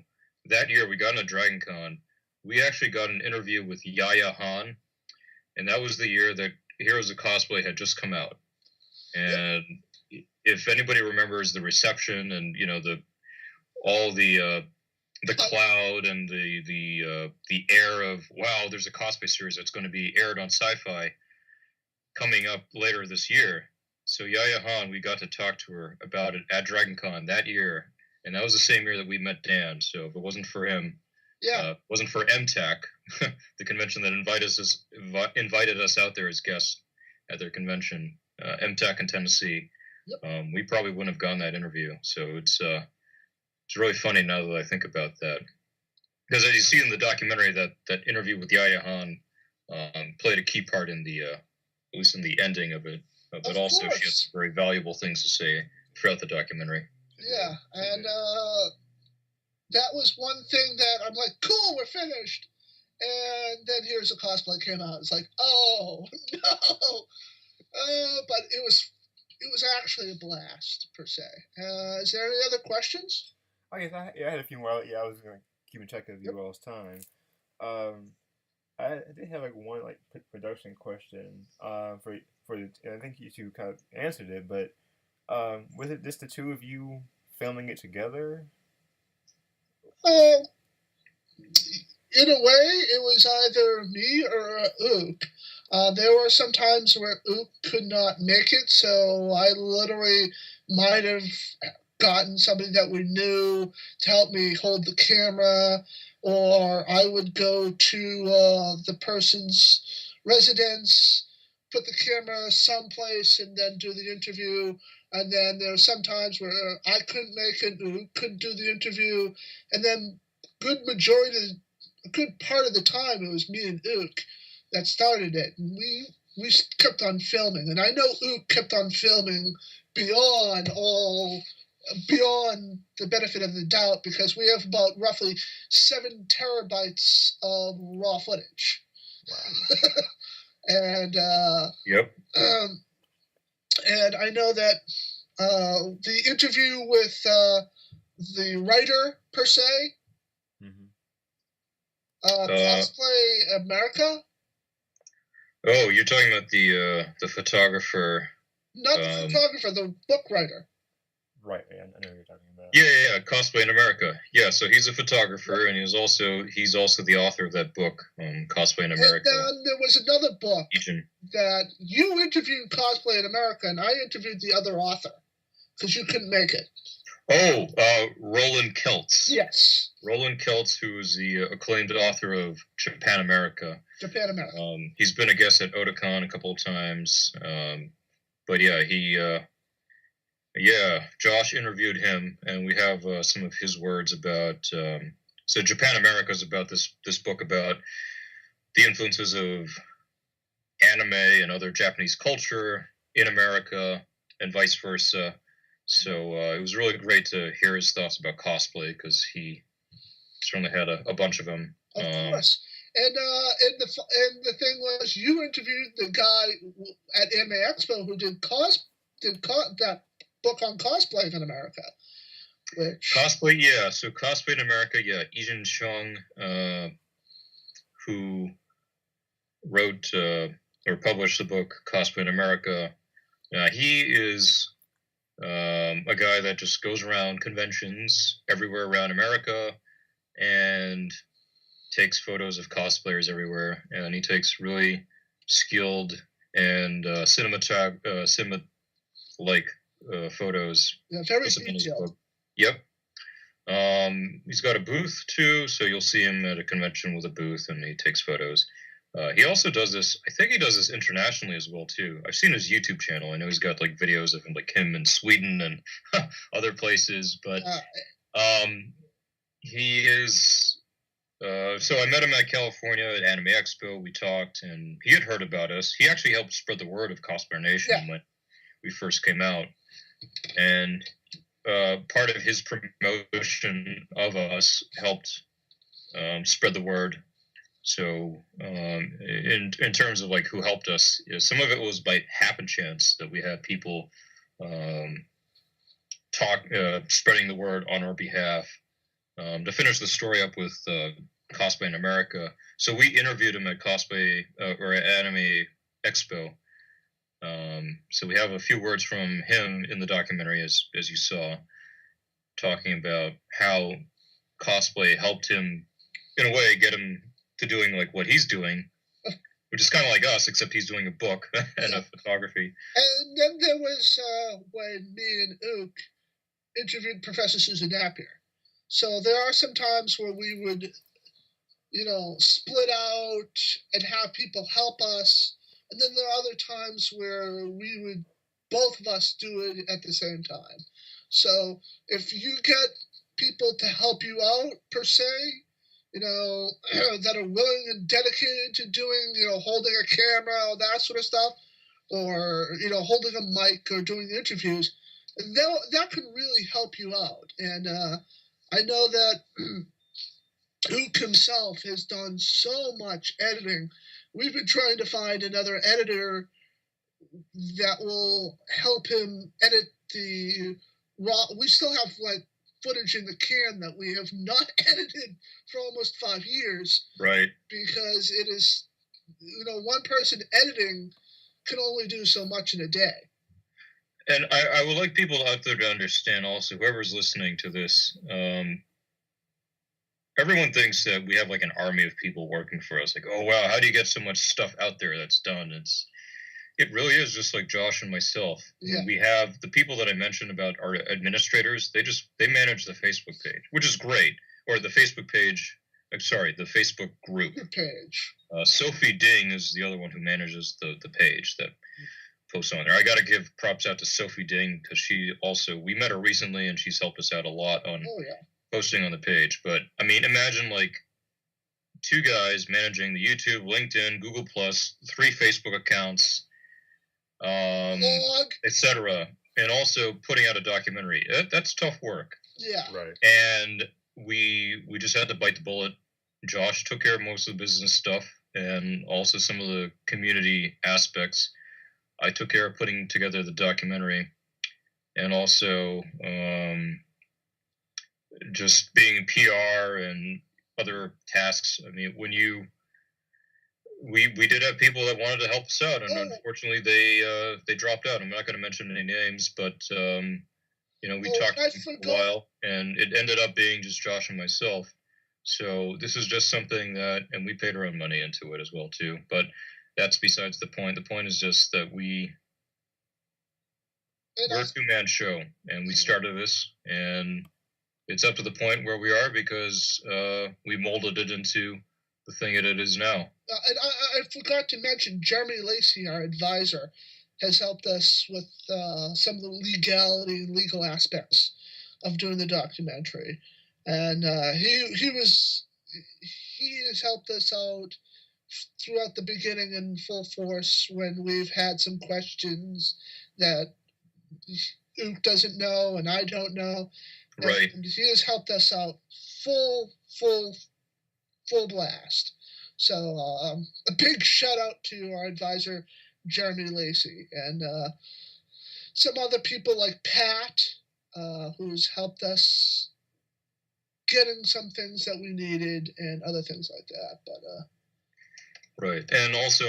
that year we got into Dragon Con. we actually got an interview with Yaya Han, and that was the year that Heroes of Cosplay had just come out. And if anybody remembers the reception and all the cloud and the air of, wow, there's a cosplay series that's going to be aired on Sci-Fi coming up later this year. So Yaya Han, we got to talk to her about it at DragonCon that year, and that was the same year that we met Dan. So if it wasn't for him, wasn't for MTAC, the convention that invited us out there as guests at their convention, MTAC in Tennessee, we probably wouldn't have gone that interview. So it's really funny now that I think about that, because as you see in the documentary, that interview with Yaya Han played a key part in the at least in the ending of it. But also, she has very valuable things to say throughout the documentary. Yeah, and that was one thing that I'm like, cool, we're finished. And then Here's a Cosplay came out. It's like, oh no, but it was actually a blast per se. Is there any other questions? I guess I had a few more. Yeah, I was gonna keep in check of you all's time. I did have like one like production question for and I think you two kind of answered it, but was it just the two of you filming it together? In a way, it was either me or Ook. There were some times where Ook could not make it, so I literally might have gotten somebody that we knew to help me hold the camera, or I would go to the person's residence, put the camera someplace, and then do the interview. And then there were some times where I couldn't make it, Ook couldn't do the interview, and then a good part of the time it was me and Ook that started it, and we kept on filming. And I know Ook kept on filming beyond the benefit of the doubt, because we have about roughly 7 terabytes of raw footage. Wow. And Yep. And I know that the interview with the writer per se, Cosplay America. Oh, you're talking about the photographer. Not the photographer, the book writer. Right, man. I know what you're talking about. Yeah. Cosplay in America. Yeah, so he's a photographer, and he's also the author of that book, Cosplay in America. And then there was another book that you interviewed, Cosplay in America, and I interviewed the other author because you couldn't make it. Oh, Roland Keltz. Yes. Roland Keltz, who is the acclaimed author of Japan America. Japan America. He's been a guest at Otakon a couple of times. But yeah, Josh interviewed him, and we have some of his words about. So Japan America is about this book about the influences of anime and other Japanese culture in America and vice versa. So it was really great to hear his thoughts about cosplay, because he certainly had a bunch of them. Of course. And the thing was, you interviewed the guy at Anime Expo who did that book on cosplay in America. Cosplay, yeah. So Cosplay in America, yeah. Ijin Chung, who wrote or published the book Cosplay in America, he is a guy that just goes around conventions everywhere around America and takes photos of cosplayers everywhere, and he takes really skilled and cinema-like photos. Yeah, very detailed. Yep. He's got a booth too, so you'll see him at a convention with a booth, and he takes photos. He also does this. I think he does this internationally as well too. I've seen his YouTube channel. I know he's got like videos of him in Sweden and other places. But he is. So I met him at California at Anime Expo. We talked, and he had heard about us. He actually helped spread the word of Cosplayer Nation when we first came out, and part of his promotion of us helped spread the word. So in terms of like who helped us, some of it was by happen chance that we had people spreading the word on our behalf. To finish the story up with Cosplay in America. So we interviewed him at Cosplay or at Anime Expo. So we have a few words from him in the documentary, as you saw, talking about how cosplay helped him, in a way, get him to doing like what he's doing, which is kind of like us, except he's doing a book and a photography. And then there was when me and Ook interviewed Professor Susan Napier. So there are some times where we would, split out and have people help us. And then there are other times where we would, both of us, do it at the same time. So if you get people to help you out, per se, that are willing and dedicated to doing, holding a camera, all that sort of stuff, or, holding a mic or doing interviews, that can really help you out. And I know that Ook himself has done so much editing. We've been trying to find another editor that will help him edit the raw. We still have footage in the can that we have not edited for almost 5 years. Right. Because it is, one person editing can only do so much in a day. And I would like people out there to understand also, whoever's listening to this, everyone thinks that we have like an army of people working for us. Like, oh wow, how do you get so much stuff out there that's done? It really is just like Josh and myself. Yeah. We have the people that I mentioned about our administrators. They manage the Facebook page, which is great, or the Facebook page. Sorry, the Facebook group page. Sophie Ding is the other one who manages the page that posts on there. I got to give props out to Sophie Ding because we met her recently and she's helped us out a lot on posting on the page. But I mean, imagine like 2 guys managing the YouTube, LinkedIn, Google+, 3 Facebook accounts, etc., and also putting out a documentary. That's tough work. Yeah. Right. And we just had to bite the bullet. Josh took care of most of the business stuff and also some of the community aspects. I took care of putting together the documentary and also just being PR and other tasks. I mean, we did have people that wanted to help us out, and unfortunately they dropped out. I'm not going to mention any names, but we talked for a while, and it ended up being just Josh and myself. So this is just something that, and we paid our own money into it as well too. But that's besides the point. The point is just that we're a 2-man show, and we started this, and it's up to the point where we are because we molded it into the thing that it is now. And I forgot to mention Jeremy Lacey, our advisor, has helped us with some of the legality and legal aspects of doing the documentary, and he has helped us out throughout the beginning in full force when we've had some questions that Ook doesn't know and I don't know. Right. And he has helped us out full blast. So a big shout out to our advisor, Jeremy Lacey, and some other people like Pat, who's helped us getting some things that we needed and other things like that. But right. And also,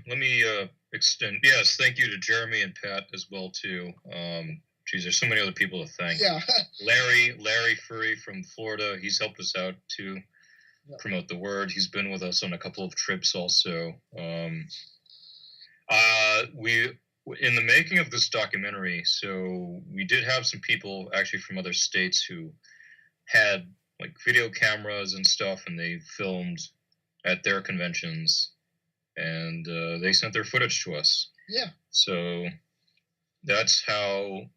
let me extend, yes, thank you to Jeremy and Pat as well, too. Geez, there's so many other people to thank. Yeah. Larry Furry from Florida, he's helped us out to promote the word. He's been with us on a couple of trips also. We, in the making of this documentary, so we did have some people actually from other states who had like video cameras and stuff, and they filmed at their conventions, and they sent their footage to us. Yeah. So that's how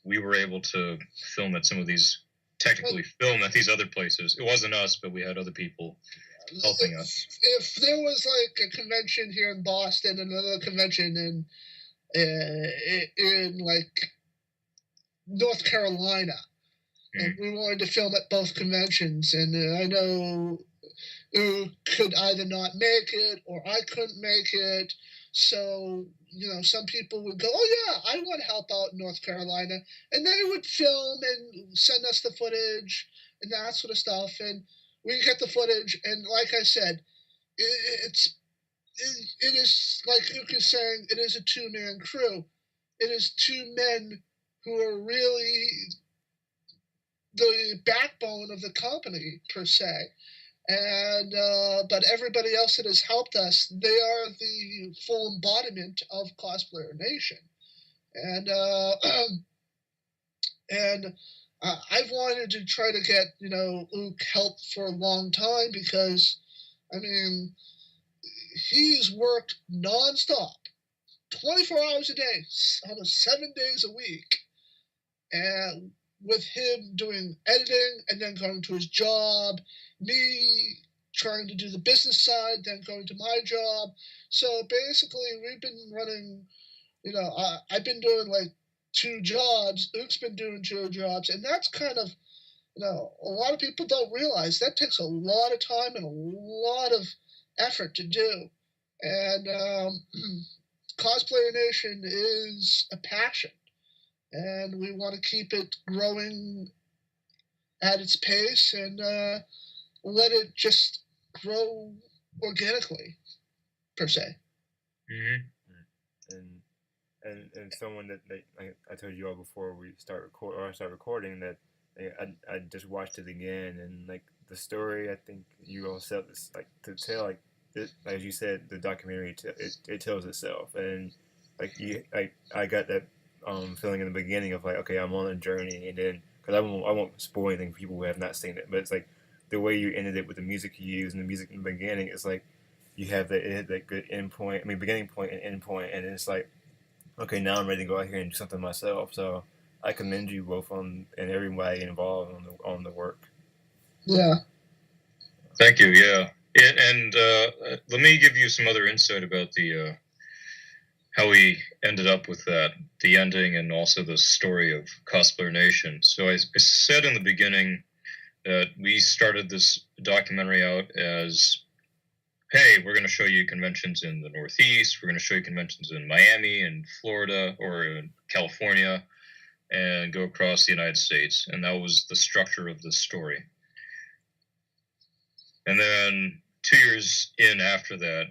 we were able to film at some of these, technically film at these other places. It wasn't us, but we had other people helping us. If there was like a convention here in Boston, another convention in like North Carolina, and we wanted to film at both conventions, and I know who could either not make it or I couldn't make it. So, some people would go, oh yeah, I want to help out in North Carolina. And they would film and send us the footage and that sort of stuff. And we get the footage, and like I said, it is like Uke is saying, it is a two-man crew. It is two men who are really the backbone of the company per se, and but everybody else that has helped us, they are the full embodiment of Cosplayer Nation, and and I've wanted to try to get Luke help for a long time because I mean he's worked nonstop, 24 hours a day, almost 7 days a week, and with him doing editing and then going to his job, me trying to do the business side, then going to my job. So basically, we've been running, I've been doing like 2 jobs. Luke's been doing 2 jobs. And that's kind of, a lot of people don't realize that takes a lot of time and a lot of effort to do. And Cosplayer Nation is a passion, and we want to keep it growing at its pace and let it just grow organically, per se. Mm-hmm. And someone that I told you all before we start recording that I just watched it again, and like the story, I think you all said this like to tell like it, as you said, the documentary it tells itself, and like I got that feeling in the beginning of like, okay, I'm on a journey, and then because I won't spoil anything for people who have not seen it, but it's like the way you ended it with the music you used and the music in the beginning, it's like you have that good end point, I mean beginning point and end point, and it's like, okay, now I'm ready to go out here and do something myself. So I commend you both and everybody involved on the work. Yeah. Thank you. Yeah. And let me give you some other insight about the how we ended up with that, the ending, and also the story of Cosplayer Nation. So I said in the beginning that we started this documentary out as, hey, we're going to show you conventions in the Northeast, we're going to show you conventions in Miami and Florida or in California, and go across the United States. And that was the structure of the story. And then 2 years in after that,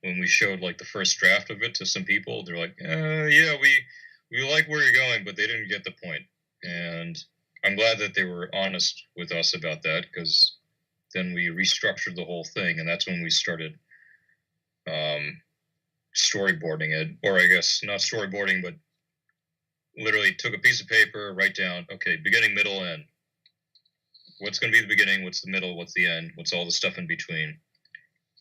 when we showed like the first draft of it to some people, they're like, yeah, we like where you're going, but they didn't get the point. And I'm glad that they were honest with us about that, because then we restructured the whole thing, and that's when we started storyboarding it, or I guess not storyboarding, but literally took a piece of paper, write down, okay, beginning, middle, end. What's going to be the beginning? What's the middle? What's the end? What's all the stuff in between?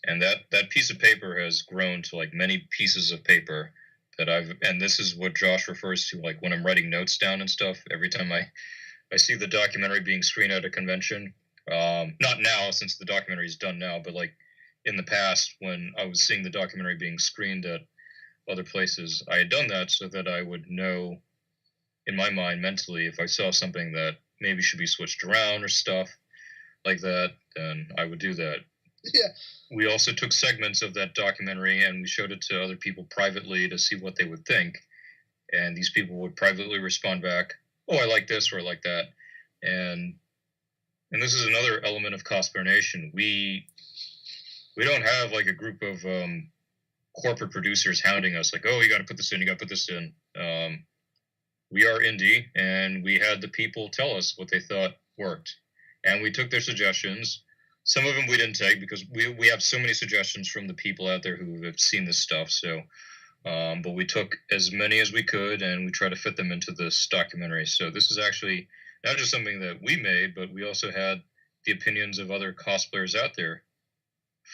And that piece of paper has grown to like many pieces of paper that and this is what Josh refers to, like when I'm writing notes down and stuff, every time I see the documentary being screened at a convention, not now since the documentary is done now, but like in the past when I was seeing the documentary being screened at other places, I had done that so that I would know in my mind mentally if I saw something that maybe should be switched around or stuff like that, then I would do that. Yeah. We also took segments of that documentary and we showed it to other people privately to see what they would think. And these people would privately respond back, oh, I like this or I like that. And this is another element of Cosplayer Nation. We don't have like a group of corporate producers hounding us like, oh, you got to put this in, you got to put this in. We are indie, and we had the people tell us what they thought worked. And we took their suggestions. Some of them we didn't take because we have so many suggestions from the people out there who have seen this stuff. So, but we took as many as we could, and we tried to fit them into this documentary. So this is actually not just something that we made, but we also had the opinions of other cosplayers out there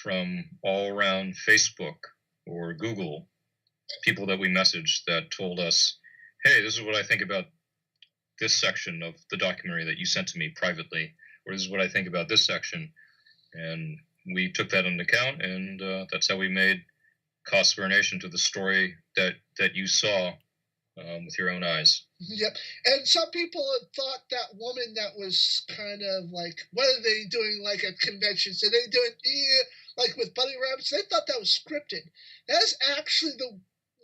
from all around Facebook or Google, people that we messaged that told us, hey, this is what I think about this section of the documentary that you sent to me privately, or this is what I think about this section. And we took that into account, and that's how we made Cosplayer Nation to the story that you saw with your own eyes. Yep. And some people have thought that woman that was kind of like, what are they doing like at conventions? Are they doing like with bunny rabbits? They thought that was scripted. That's actually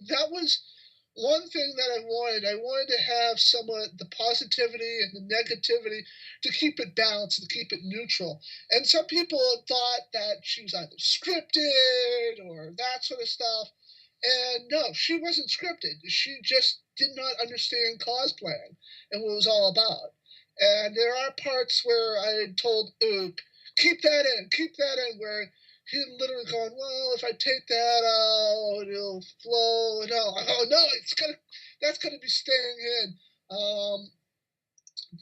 that was one thing that I wanted to have somewhat the positivity and the negativity to keep it balanced, to keep it neutral. And some people thought that she was either scripted or that sort of stuff. And no, she wasn't scripted. She just did not understand cosplaying and what it was all about. And there are parts where I had told Ook, keep that in, where he literally going, well, if I take that out, it'll flow. And oh no, that's gonna be staying in.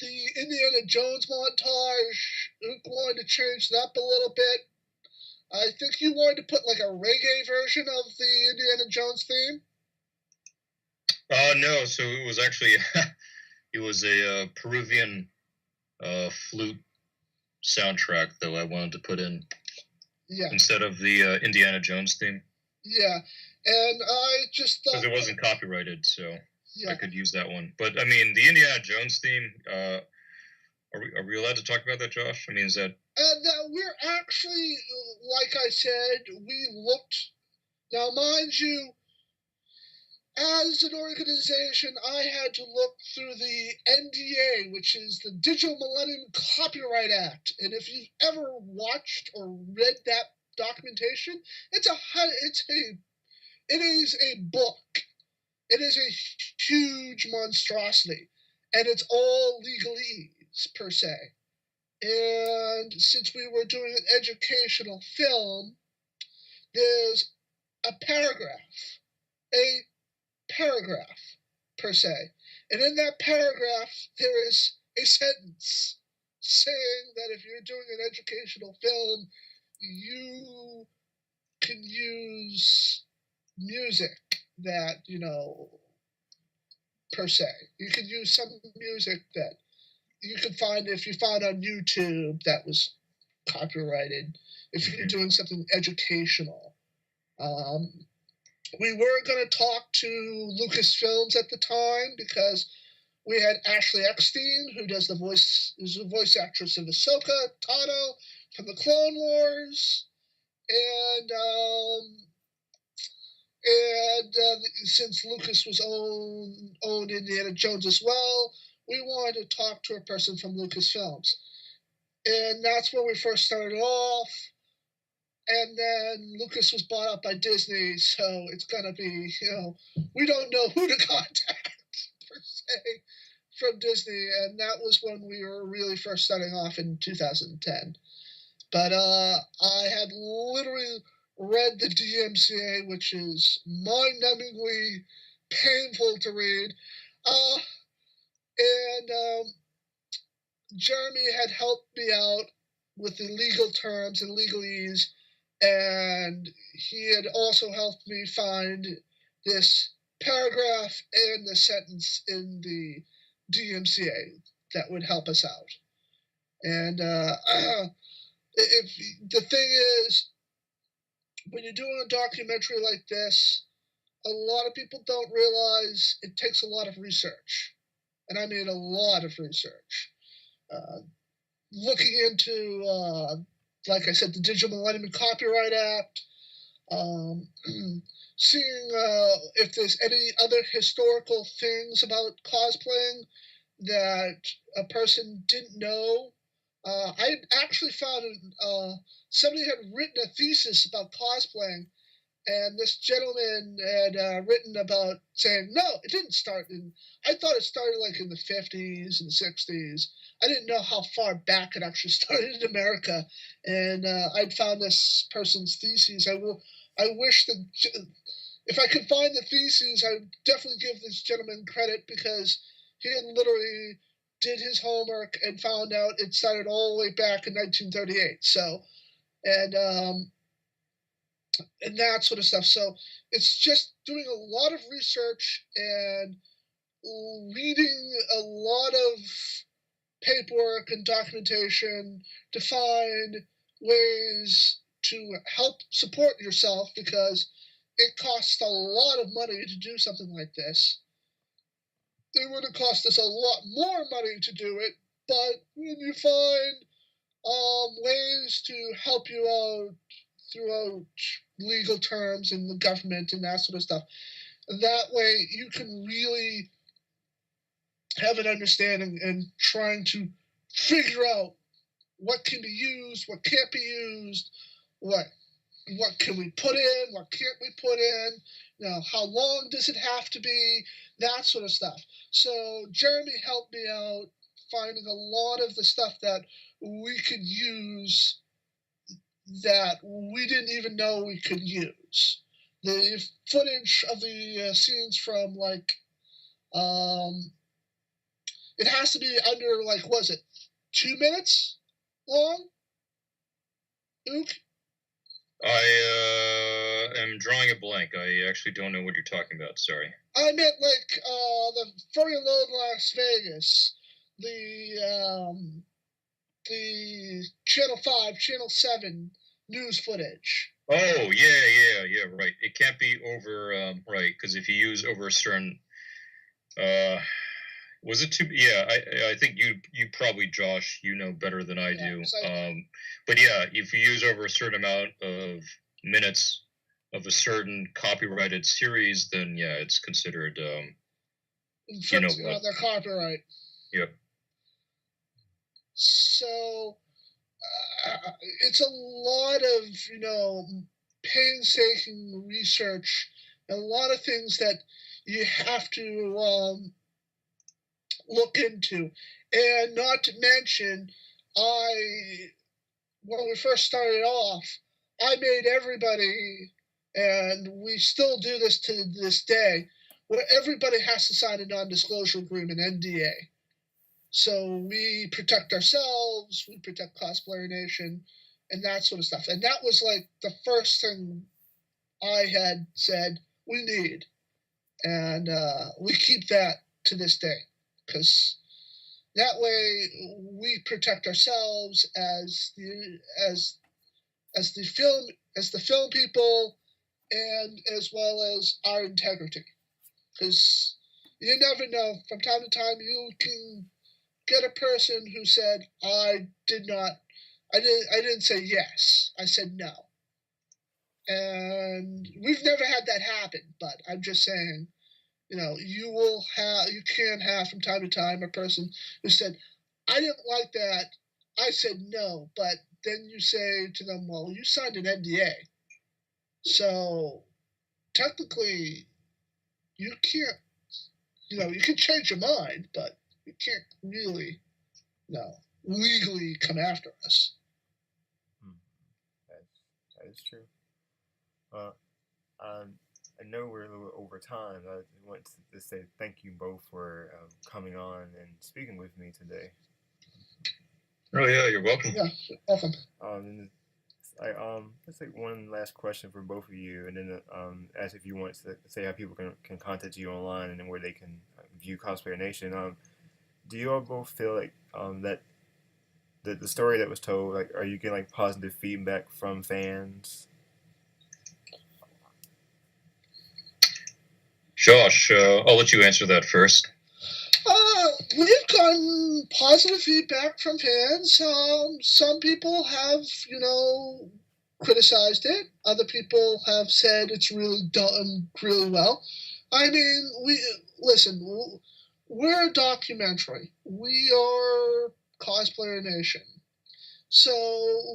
The Indiana Jones montage, Ook wanted to change that up a little bit. I think you wanted to put like a reggae version of the Indiana Jones theme. No, so it was actually it was a Peruvian flute soundtrack though I wanted to put in. Yeah. Instead of the Indiana Jones theme. Yeah, and I just thought because it wasn't copyrighted, so yeah. I could use that one. But I mean, the Indiana Jones theme. Are we allowed to talk about that, Josh? I mean, is that? We're actually, like I said, we looked. Now, mind you, as an organization, I had to look through the NDA, which is the Digital Millennium Copyright Act. And if you've ever watched or read that documentation, it is a book. It is a huge monstrosity, and it's all legalese per se. And since we were doing an educational film, there's a paragraph per se. And in that paragraph, there is a sentence saying that if you're doing an educational film, you can use music that, per se. You can use some music that you can find if you found on YouTube that was copyrighted, if you're doing something educational. We were going to talk to Lucasfilms at the time because we had Ashley Eckstein, who is the voice actress of Ahsoka Tano from the Clone Wars, and since Lucas was owned Indiana Jones as well, we wanted to talk to a person from Lucasfilms, and that's when we first started off. And then Lucas was bought up by Disney, so it's going to be, we don't know who to contact, per se, from Disney. And that was when we were really first starting off in 2010. But I had literally read the DMCA, which is mind-numbingly painful to read. And Jeremy had helped me out with the legal terms and legalese. And he had also helped me find this paragraph and the sentence in the DMCA that would help us out. And if the thing is, when you're doing a documentary like this, a lot of people don't realize it takes a lot of research. And I mean a lot of research. Looking into like I said, the Digital Millennium Copyright Act, seeing if there's any other historical things about cosplaying that a person didn't know. I actually found somebody had written a thesis about cosplaying, and this gentleman had written about saying, no, it didn't start I thought it started like in the 50s and 60s. I didn't know how far back it actually started in America. And I'd found this person's theses. I wish that if I could find the theses, I would definitely give this gentleman credit because he had literally did his homework and found out it started all the way back in 1938. So, and that sort of stuff. So it's just doing a lot of research and reading a lot of paperwork and documentation to find ways to help support yourself because it costs a lot of money to do something like this. It would have cost us a lot more money to do it, but when you find ways to help you out throughout legal terms and the government and that sort of stuff, That way you can really have an understanding and trying to figure out what can be used, what can't be used, what can we put in, what can't we put in, how long does it have to be, that sort of stuff. So Jeremy helped me out finding a lot of the stuff that we could use that we didn't even know we could use. The footage of the scenes from it has to be under was it 2 minutes long? Ook? I am drawing a blank. I actually don't know what you're talking about. Sorry. I meant the Furry Load Las Vegas, the Channel 5, Channel 7 news footage. Oh, yeah, right. It can't be over, right, because if you use over a certain, was it too, yeah, I think you probably, Josh, you know better than I do. But yeah, if you use over a certain amount of minutes of a certain copyrighted series, then yeah, it's considered, their copyright. Yep. So it's a lot of painstaking research, and a lot of things that you have to look into, and not to mention, when we first started off, I made everybody, and we still do this to this day, where everybody has to sign a non-disclosure agreement, NDA. So we protect ourselves, we protect Cosplayer Nation, and that sort of stuff. And that was the first thing I had said we need. And we keep that to this day, because that way we protect ourselves as the film people, and as well as our integrity. Because you never know, from time to time you can get a person who said, I didn't say yes, I said no. And we've never had that happen, but I'm just saying, you can have from time to time a person who said, I didn't like that, I said no, but then you say to them, well, you signed an NDA. So technically you can't, you can change your mind, but you can't really, legally come after us. That is true. I know we're a little over time. I want to say thank you both for coming on and speaking with me today. Oh yeah, you're welcome. Yeah, you're welcome. Let's take one last question for both of you, and then ask if you want to say how people can contact you online and where they can view Cosplayer Nation. Do you all both feel like that the story that was told, are you getting positive feedback from fans? Josh, I'll let you answer that first. We've gotten positive feedback from fans. Some people have, criticized it. Other people have said it's really done really well. I mean, we're a documentary. We are Cosplayer Nation. So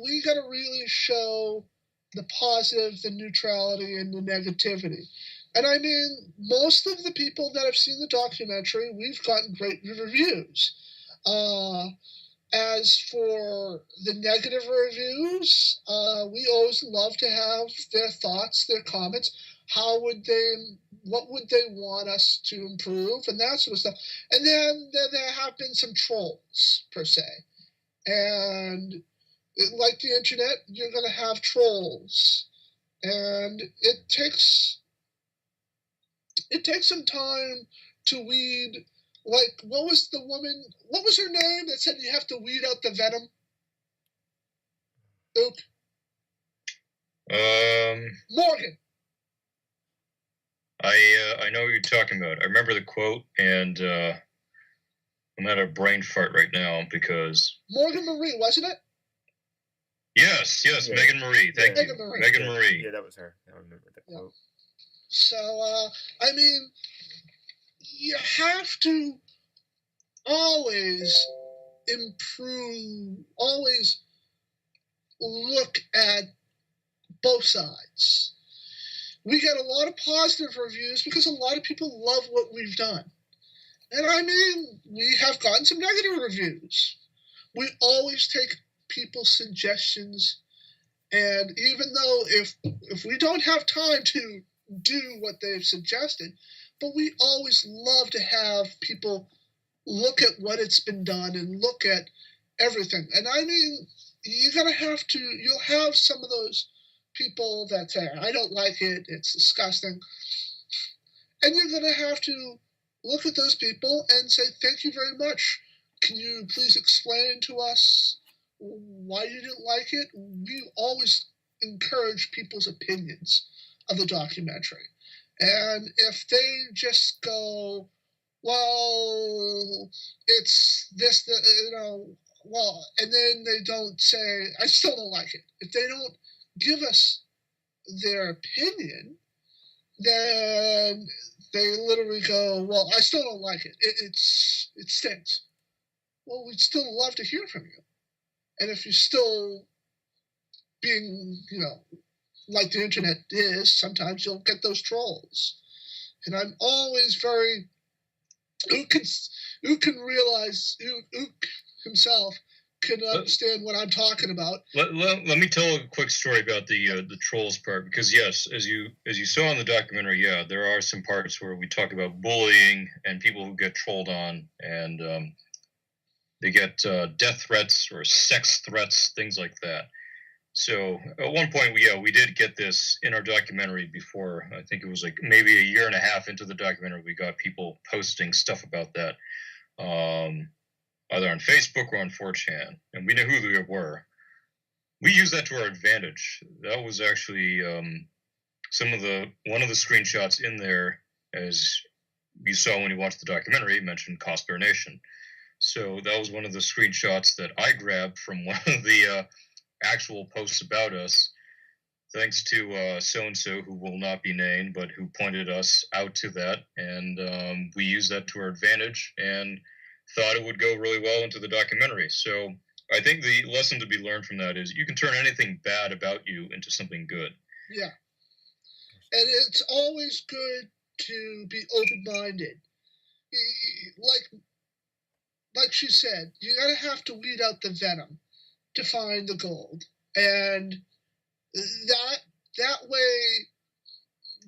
we got to really show the positive, the neutrality, and the negativity. And I mean, most of the people that have seen the documentary, we've gotten great reviews. As for the negative reviews, we always love to have their thoughts, their comments. What would they want us to improve, and that sort of stuff. And then there have been some trolls, per se. And like the internet, you're going to have trolls. And it takes some time to weed. What was her name that said you have to weed out the venom? Ook? Morgan. I know what you're talking about. I remember the quote, and I'm at a brain fart right now because Morgan Marie, wasn't it? Yes, yeah. Megan Marie. Thank you, Megan Marie. Yeah, that was her. I remember that quote. So, I mean, you have to always improve, always look at both sides. We get a lot of positive reviews because a lot of people love what we've done. And I mean, we have gotten some negative reviews. We always take people's suggestions, and even though if we don't have time to do what they've suggested, but we always love to have people look at what it's been done and look at everything. And I mean, you'll have some of those people that say, I don't like it, it's disgusting. And you're going to have to look at those people and say, thank you very much. Can you please explain to us why you didn't like it? We always encourage people's opinions of the documentary. And if they just go, well, it's this, well, and then they don't say, I still don't like it. If they don't give us their opinion, then they literally go, well, I still don't like it. It stinks. Well, we'd still love to hear from you. And if you're still being, like the internet is, sometimes you'll get those trolls. And I'm always very, who can realize, Ook himself can understand what I'm talking about. Let me tell a quick story about the trolls part, because yes, as you saw in the documentary, yeah, there are some parts where we talk about bullying and people who get trolled on, and they get death threats or sex threats, things like that. So at one point, we did get this in our documentary before. I think it was like maybe a year and a half into the documentary, we got people posting stuff about that. Either on Facebook or on 4chan, and we knew who they were. We used that to our advantage. That was actually one of the screenshots in there, as you saw when you watched the documentary, mentioned Cosplayer Nation. So that was one of the screenshots that I grabbed from one of the actual posts about us, thanks to so-and-so, who will not be named, but who pointed us out to that, and we used that to our advantage, and thought it would go really well into the documentary. So I think the lesson to be learned from that is you can turn anything bad about you into something good. Yeah. And it's always good to be open-minded. Like she said, you're going to have to weed out the venom to find the gold. And that way,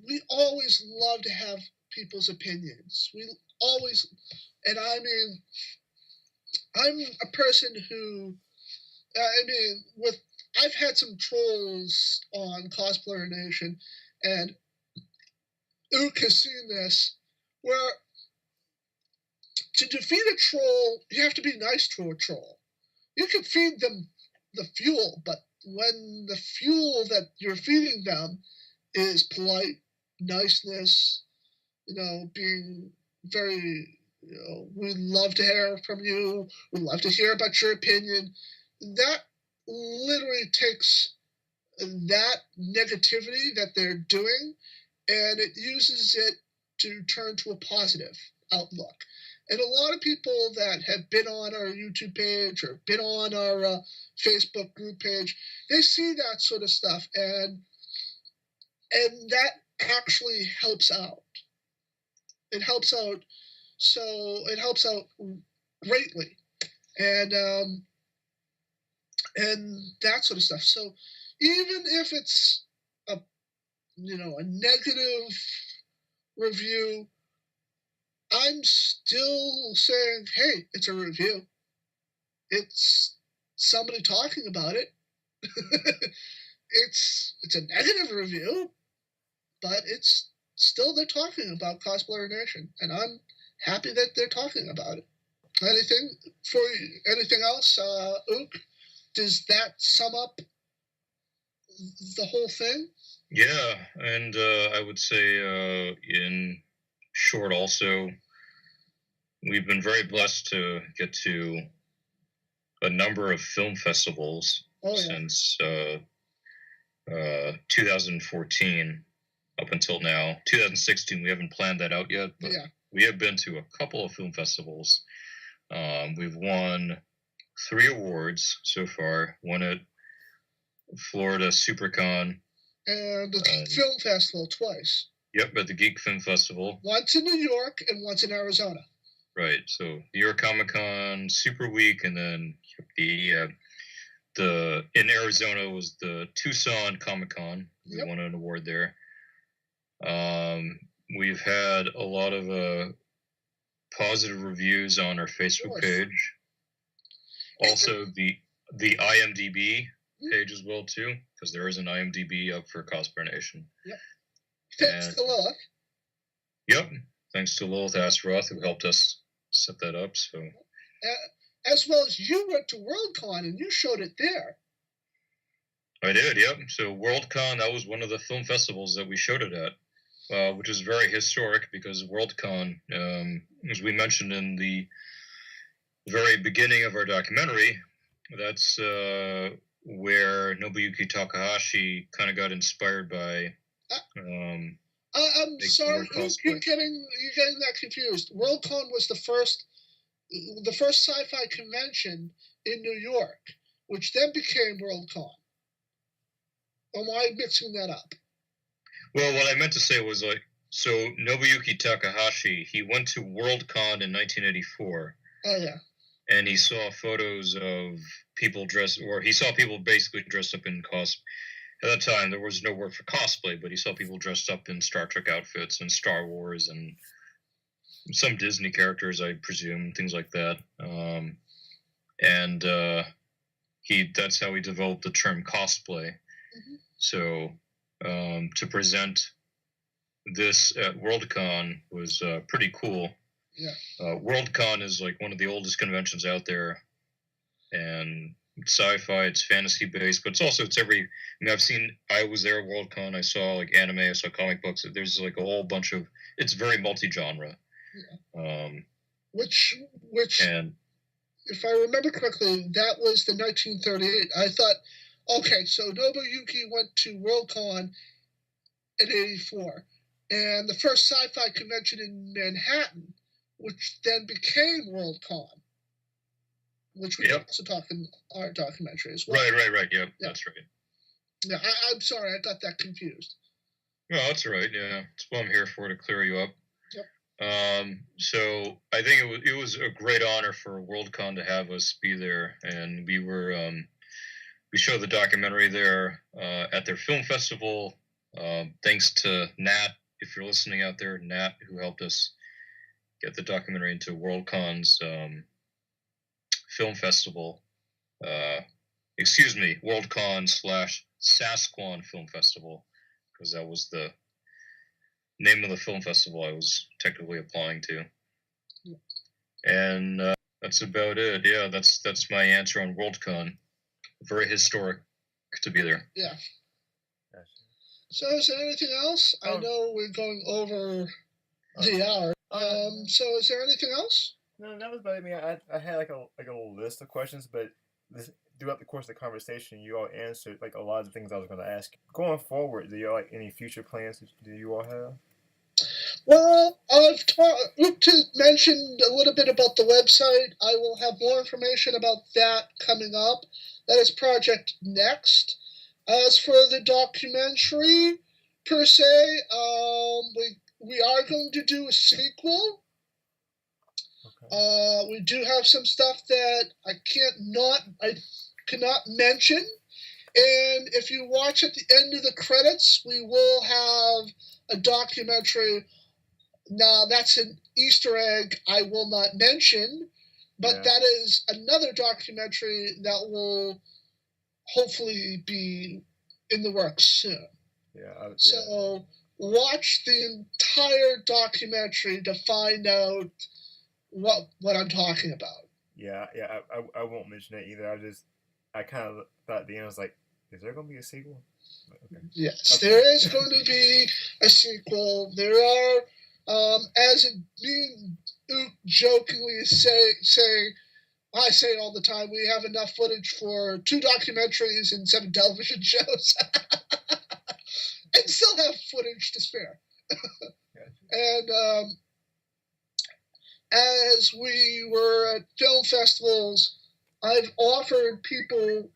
we always love to have people's opinions. We always, and I mean, I'm a person who, I've had some trolls on Cosplayer Nation, and Ook has seen this, where to defeat a troll, you have to be nice to a troll. You can feed them the fuel, but when the fuel that you're feeding them is polite, niceness, being very, we'd love to hear from you, we'd love to hear about your opinion, that literally takes that negativity that they're doing and it uses it to turn to a positive outlook. And a lot of people that have been on our YouTube page or been on our Facebook group page, they see that sort of stuff, and that actually helps out. It helps out. So it helps out greatly, and that sort of stuff. So even if it's a negative review, I'm still saying, hey, it's a review. It's somebody talking about it. It's a negative review, but it's still they're talking about Cosplayer Nation, and I'm happy that they're talking about it. Anything else, Ook? Does that sum up the whole thing? Yeah, and I would say in short also, we've been very blessed to get to a number of film festivals since 2014. up until now. 2016, we haven't planned that out yet, but Yeah. we have been to a couple of film festivals. We've won 3 awards so far. One at Florida SuperCon. And the film festival twice. Yep, at the Geek Film Festival. Once in New York and once in Arizona. Right. So New York Comic Con, Super Week, and then the in Arizona was the Tucson Comic Con. We Yep. won an award there. We've had a lot of positive reviews on our Facebook page. Also, the IMDb page as well too, because there is an IMDb up for Cosplayer Nation. Yep. Thanks to Lilith. Yep. Thanks to Lilith Astaroth, who helped us set that up. So, as well as you went to Worldcon and you showed it there. I did, yep. So Worldcon, that was one of the film festivals that we showed it at, which is very historic because Worldcon, as we mentioned in the very beginning of our documentary, that's where Nobuyuki Takahashi kind of got inspired by. I'm sorry, you're getting that confused. Worldcon was the first sci-fi convention in New York, which then became Worldcon. Am I mixing that up? Well, what I meant to say was so Nobuyuki Takahashi, he went to Worldcon in 1984. Oh yeah. And he saw photos of people he saw people basically dressed up in cosplay. At that time, there was no word for cosplay, but he saw people dressed up in Star Trek outfits and Star Wars and some Disney characters, I presume, things like that. That's how he developed the term cosplay. Mm-hmm. So to present this at Worldcon was pretty cool. Yeah. Worldcon is like one of the oldest conventions out there, and it's sci-fi, it's fantasy based, but I was there at Worldcon, I saw like anime, I saw comic books, there's like a whole bunch of, it's very multi-genre. Yeah. Which if I remember correctly, that was the 1938. I thought, okay, so Nobuyuki went to Worldcon in 84, and the first sci-fi convention in Manhattan, which then became Worldcon, which we also talk in our documentary as well. Right. Yep, that's right. Yeah, I'm sorry, I got that confused. No, that's all right. Yeah, that's what I'm here for, to clear you up. Yep. So I think it was a great honor for Worldcon to have us be there, and we showed the documentary there at their film festival. Thanks to Nat, if you're listening out there, Nat, who helped us get the documentary into Worldcon's film festival. Worldcon / Sasquan Film Festival, because that was the name of the film festival I was technically applying to. Yeah. And that's about it. Yeah, that's my answer on Worldcon. Very historic to be there. Yeah. So is there anything else? I know we're going over the hour. So is there anything else? No, that was about it. I mean, I had like a little list of questions, but throughout the course of the conversation, you all answered like a lot of the things I was going to ask. Going forward, do you all any future plans? Do you all have? Well, I've mentioned a little bit about the website. I will have more information about that coming up. That is Project Next. As for the documentary, per se, we are going to do a sequel. Okay. We do have some stuff that I cannot mention. And if you watch at the end of the credits, we will have a documentary. Now, that's an Easter egg I will not mention, but that is another documentary that will hopefully be in the works soon. So watch the entire documentary to find out what I'm talking about. Yeah, I won't mention it either. I kind of thought at the end, I was like, is there going to be a sequel? Okay. Yes, there is going to be a sequel. There are, as me and Ook jokingly say, I say all the time, we have enough footage for 2 documentaries and 7 television shows. and still have footage to spare. And as we were at film festivals, I've offered people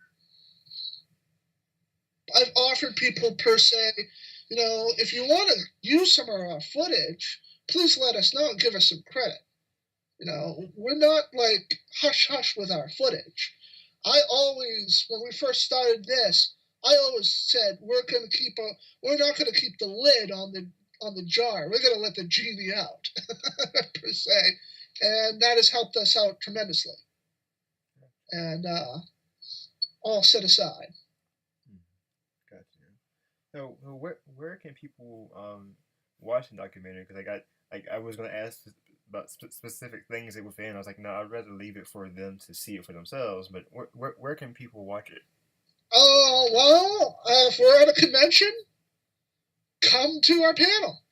per se, if you want to use some of our footage, please let us know and give us some credit. We're not like hush hush with our footage. I always, when we first started this, I always said we're not going to keep the lid on the jar. We're going to let the genie out, per se, and that has helped us out tremendously. And all set aside. Gotcha. So where can people watch the documentary? Because I was going to ask about specific things within. I was like, no, I'd rather leave it for them to see it for themselves. But where can people watch it? Well, if we're at a convention, come to our panel.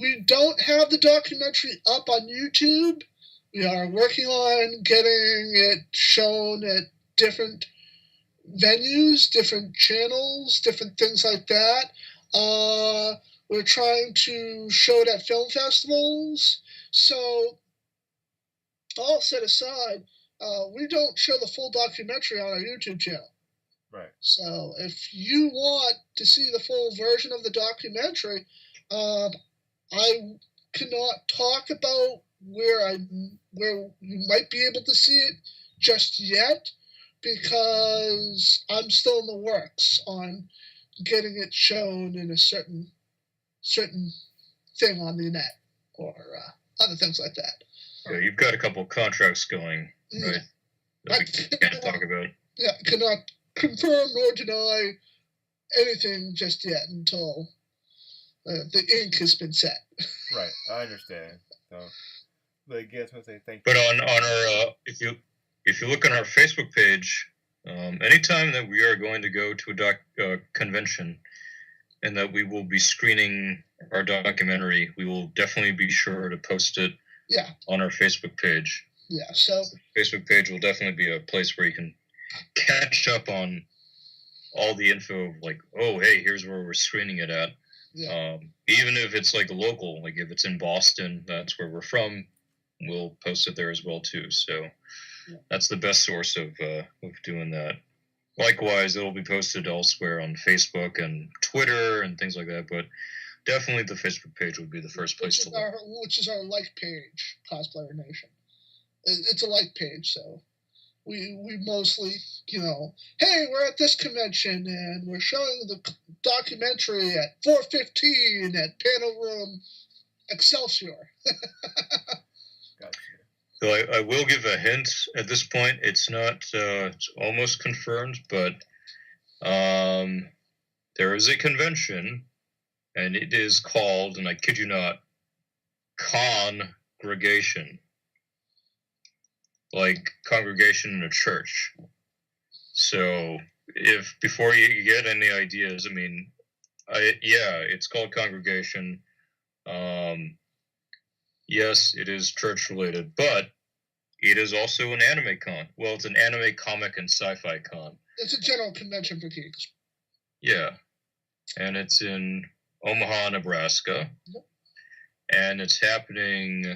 We don't have the documentary up on YouTube. We are working on getting it shown at different venues, different channels, different things like that. We're trying to show it at film festivals. So, all set aside, we don't show the full documentary on our YouTube channel. Right. So, if you want to see the full version of the documentary, I cannot talk about where you might be able to see it just yet, because I'm still in the works on getting it shown in a certain thing on the net or other things like that. Yeah, you've got a couple contracts going, right? That we can't talk about. Yeah, I cannot confirm nor deny anything just yet until the ink has been set. Right, I understand. So, but I guess I'll say thank you. But on our if you look on our Facebook page, anytime that we are going to go to a convention and that we will be screening our documentary, we will definitely be sure to post it on our Facebook page. Yeah, so the Facebook page will definitely be a place where you can catch up on all the info of like, oh, hey, here's where we're screening it at. Yeah. Even if it's like local, like if it's in Boston, that's where we're from, we'll post it there as well too. So that's the best source of doing that. Likewise, it'll be posted elsewhere on Facebook and Twitter and things like that, but definitely the Facebook page would be the first place to look. Which is our like page, Cosplayer Nation. It's a like page, so we mostly, hey, we're at this convention and we're showing the documentary at 4:15 at Panel Room Excelsior. Gotcha. So I will give a hint at this point. It's not, it's almost confirmed, but there is a convention, and it is called, and I kid you not, Congregation. Like congregation in a church. So if before you get any ideas, I mean, it's called Congregation. Yes, it is church related, but it is also an anime con. Well, it's an anime, comic, and sci-fi con. It's a general convention for geeks. Yeah, and it's in Omaha, Nebraska, and it's happening.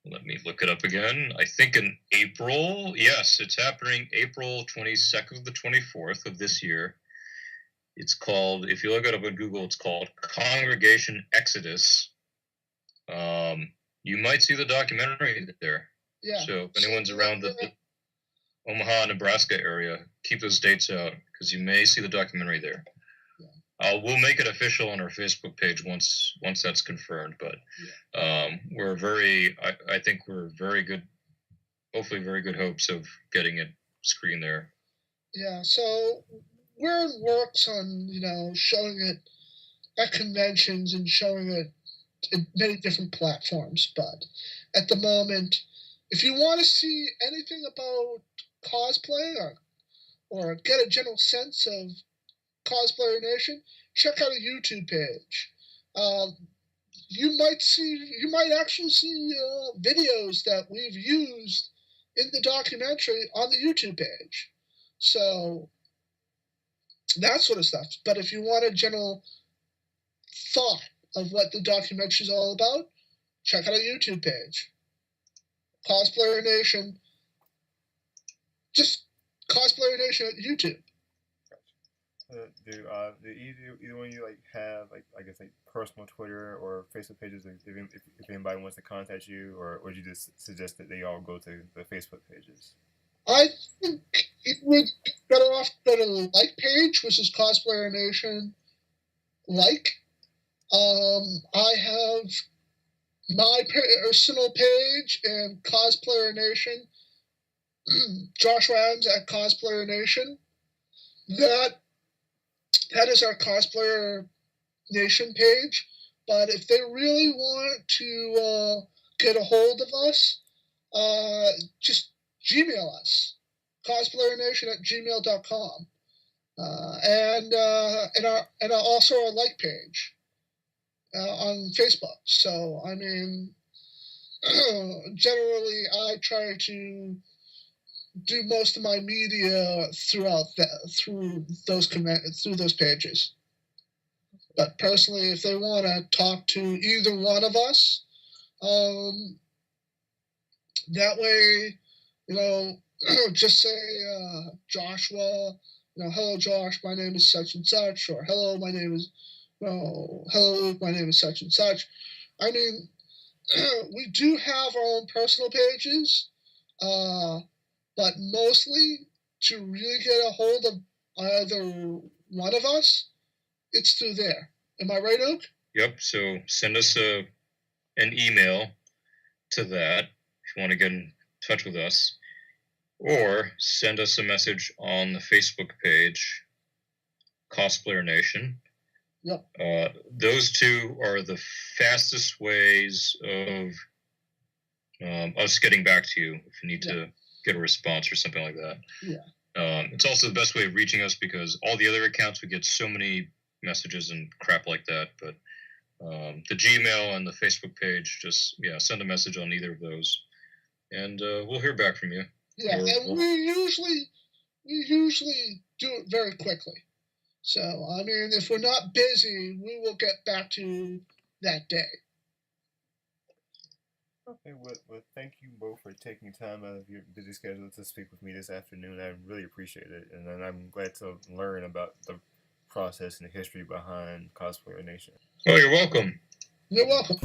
Let me look it up again. I think in April. Yes, it's happening April 22nd to the 24th of this year. It's called, if you look it up on Google, it's called Congregation Exodus. You might see the documentary there. Yeah. So if anyone's around the Omaha, Nebraska area, keep those dates out because you may see the documentary there. We'll make it official on our Facebook page once that's confirmed. But we're I think we're very good, hopefully very good hopes of getting it screened there. Yeah, so we're in works on, showing it at conventions and showing it in many different platforms. But at the moment, if you want to see anything about cosplay or get a general sense of Cosplayer Nation, check out a YouTube page. You might actually see videos that we've used in the documentary on the YouTube page. So that sort of stuff. But if you want a general thought of what the documentary is all about, check out our YouTube page, Cosplayer Nation. Just Cosplayer Nation at YouTube. Do either one of you like have like I guess like personal Twitter or Facebook pages if anybody wants to contact you, or would you just suggest that they all go to the Facebook pages? I think it would be better off to go to the like page, which is Cosplayer Nation. Like, I have my personal page and Cosplayer Nation. Joshua Adams at Cosplayer Nation. That is our Cosplayer Nation page. But if they really want to get a hold of us, just Gmail us, cosplayernation@gmail.com, and also our like page on Facebook. So I mean, generally I try to do most of my media through those pages. But personally, if they want to talk to either one of us, that way, just say Joshua, hello Josh, my name is such and such, or hello, my name is, hello Luke, my name is such and such. I mean, we do have our own personal pages, but mostly to really get a hold of either one of us, it's through there. Am I right, Oak? Yep. So send us an email to that if you want to get in touch with us, or send us a message on the Facebook page, Cosplayer Nation. Yep. Those two are the fastest ways of us getting back to you if you need to get a response or something like that. Yeah. It's also the best way of reaching us because all the other accounts we get so many messages and crap like that. But the Gmail and the Facebook page, just send a message on either of those, and we'll hear back from you. Yeah, and we usually do it very quickly. So I mean, if we're not busy, we will get back to you that day. Okay, well, thank you both for taking time out of your busy schedule to speak with me this afternoon. I really appreciate it, and I'm glad to learn about the process and the history behind Cosplayer Nation. Oh, you're welcome. You're welcome.